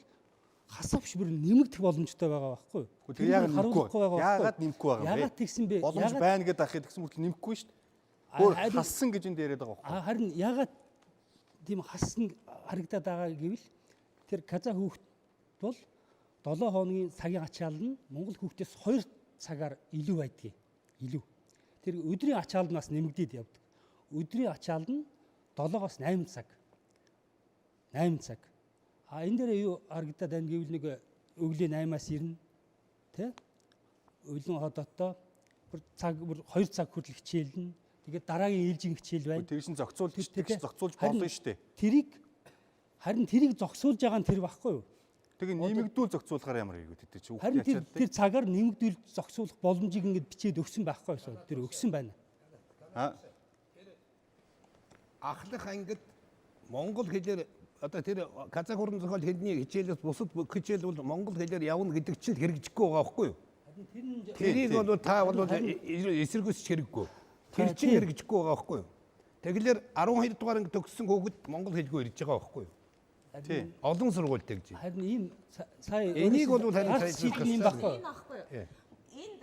Speaker 15: хасавч бүр нэмэгдэх боломжтой байгаа байхгүй юу?
Speaker 1: Тэр яагаад нэмэхгүй байгаа юм бэ?
Speaker 15: Яагаад тэгсэн бэ?
Speaker 1: Боломж байна гэдээ ахыг тэгсэн мөрт нэмэхгүй шүү дээ. Өөр хассан гэж энд яриад байгаа байхгүй юу?
Speaker 15: Харин яагаад тийм хассан харагдаад байгаа гэвэл тэр казах хүүхд бол 7 хоногийн цагийн ачаал нь монгол хүүхдээс 2 цагаар илүү байдгийг. Илүү. Тэр өдрийн ачаал нь бас нэмэгдээд явдаг. Өдрийн ачаал нь 7-оос 8 цаг. 8 цаг. Энэ дээр юу харагдаад байна гэвэл нэг өглөө 8-аас 90 тий? Өглөө хотоодоо бүр 2 цаг хүртэл хичээлнэ. Тэгээд дараагийн ээлжийн хичээл байна.
Speaker 1: Тэр чинь зохицуулж болно шүү дээ.
Speaker 15: Тэрийг зогсуулж байгаа нь тэр байхгүй юу?
Speaker 1: Тэгээ нэмэгдүүл зохицуулахаар ямар хэрэггүй тэр чинь.
Speaker 15: Харин тэр цагаар нэмэгдүүл зохицуулах боломжийг ингээд бичээд өгсөн байхгүй юу? Тэр өгсөн байна.
Speaker 5: Ахлах ангид монгол хэлээр одоо тэр казах уран зохиол хэлний хичээлээс бусад хичээл бол монгол хэлээр явна гэдэг чинь хэрэгжихгүй байгаа байхгүй юу? Тэрийг бол та бол эсэргүүцэж хэрэггүй. Тэр чинь хэрэгжихгүй байгаа байхгүй юу? Тэгэлэр 12 дугаар анги төгссөн хүүхэд монгол хэлгүй ирж байгаа байхгүй юу? Тийм. Олон сургуультай гэж.
Speaker 15: Харин ийм сая
Speaker 5: энийг бол харин
Speaker 15: ийм байхгүй
Speaker 8: юу? Энд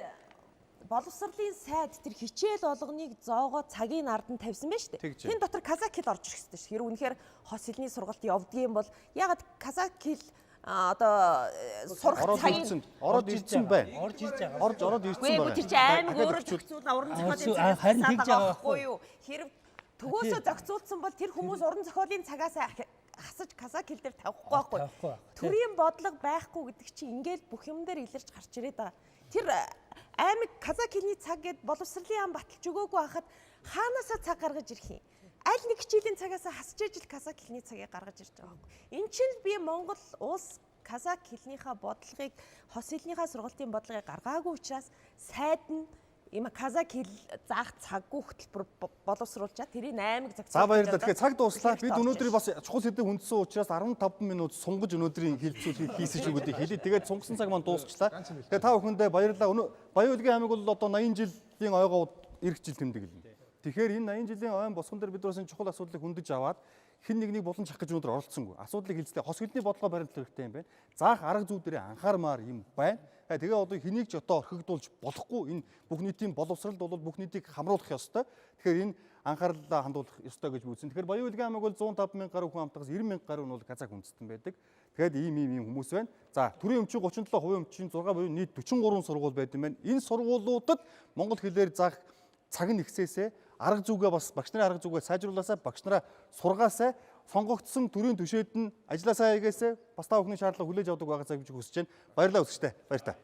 Speaker 8: боловсролын сайд тэр хичээл болгоныг зоогоо цагийн ард нь тавьсан байна шүү дээ. Тэн дотор казак хэл орж ирэх хэрэгтэй шүү. Хэрвээ үнэхээр хос хэлний сургалт явдгийм бол ягаад казак хэл одоо сурах цагийн
Speaker 1: ороод ирсэн байна.
Speaker 15: Орж ирж байгаа.
Speaker 1: Ороод ирсэн байна.
Speaker 8: Үгүй тэр чинь аймаг өөрөө зохицуулна уран зохиолын
Speaker 15: харин тэгж байгаа байхгүй
Speaker 8: юу? Хэрэг төгөөсөө зохицуулсан бол тэр хүмүүс уран зохиолын цагаас хасаж казак хэл дээр тавихгүй байхгүй. Төрийн бодлого байхгүй гэдэг чинь ингээл бүх юм дээр илэрч гарч ирээд байгаа. Тэр аймаг казак хэлний цаг гэд боловсролын ам баталж өгөөгүй хахад хаанаасаа цаг гаргаж ирэх юм. Аль нэг хичээлийн цагаас хасж ижил казак хэлний цагийг гаргаж ирж байгаа байхгүй. Энд чинь би Монгол улс казак хэлнийхаа бодлогыг хос хэлнийхаа сургалтын бодлогыг гаргаагүй учраас сайд нь ийм казак хэл заах цаггүй хөтөлбөр боловсруулчаад тэрийг 8 цаг.
Speaker 1: За баярлалаа. Тэгэхээр цаг дуслаа. Бид өнөөдөр бас чухал сэдв хүндсэн учраас 15 минут сунгаж өнөөдрийн хэлцүүлгийг хийсэн чигүүдийг хэлээ. Тэгээд сунгасан цаг маань дуусчлаа. Тэгээд та бүхэндээ баярлалаа. Баян-Өлгийд аймаг бол одоо 80 жилийн ойгоо эх жил тэмдэглэнэ. Тэгэхээр энэ 80 жилийн ойн босгон дээр бид бас энэ чухал асуудлыг хөндөж аваад хэн нэгнийг болон чах гэж өнөөдөр оролцсонгүй. Асуудлыг хэлцлээ. Хос хэлний бодлого баримтлах хэрэгтэй юм байна. Заах арга зүй дээр анхаармаар юм байна. Тэгээ одоо хэнийг ч одоо орхигдуулж болохгүй. Энэ бүх нийтийн боловсролд бол бүх нийтийг хамруулах ёстой. Тэгэхээр энэ анхаарлаа хандуулах ёстой гэж үзсэн. Тэгэхээр Баян-Өлгийд аймаг бол 105,000 гаруй хүн амтгаас 90,000 гаруй нь бол казак үндэстэн байдаг. Тэгээд ийм хүмүүс байна. За төрийн өмчийн 37%, өмчийн 6 буюу нийт 43 сургууль байд юм байна. Энэ сургуулиудад монгол хэлээр заах цаг нь ихсээсээ арга зүйгээ бас багш нарын арга зүйгээ сайжруулаасаа багш нараа сургаасаа сонгогдсон төрийн түшээд нь ажилласаа хийгээсээ бас та бүхний шаардлага хүлээж авдаг байгаа цаг гэж хүсэж байна. Баярлалаа үзэгчдээ. Баяр та.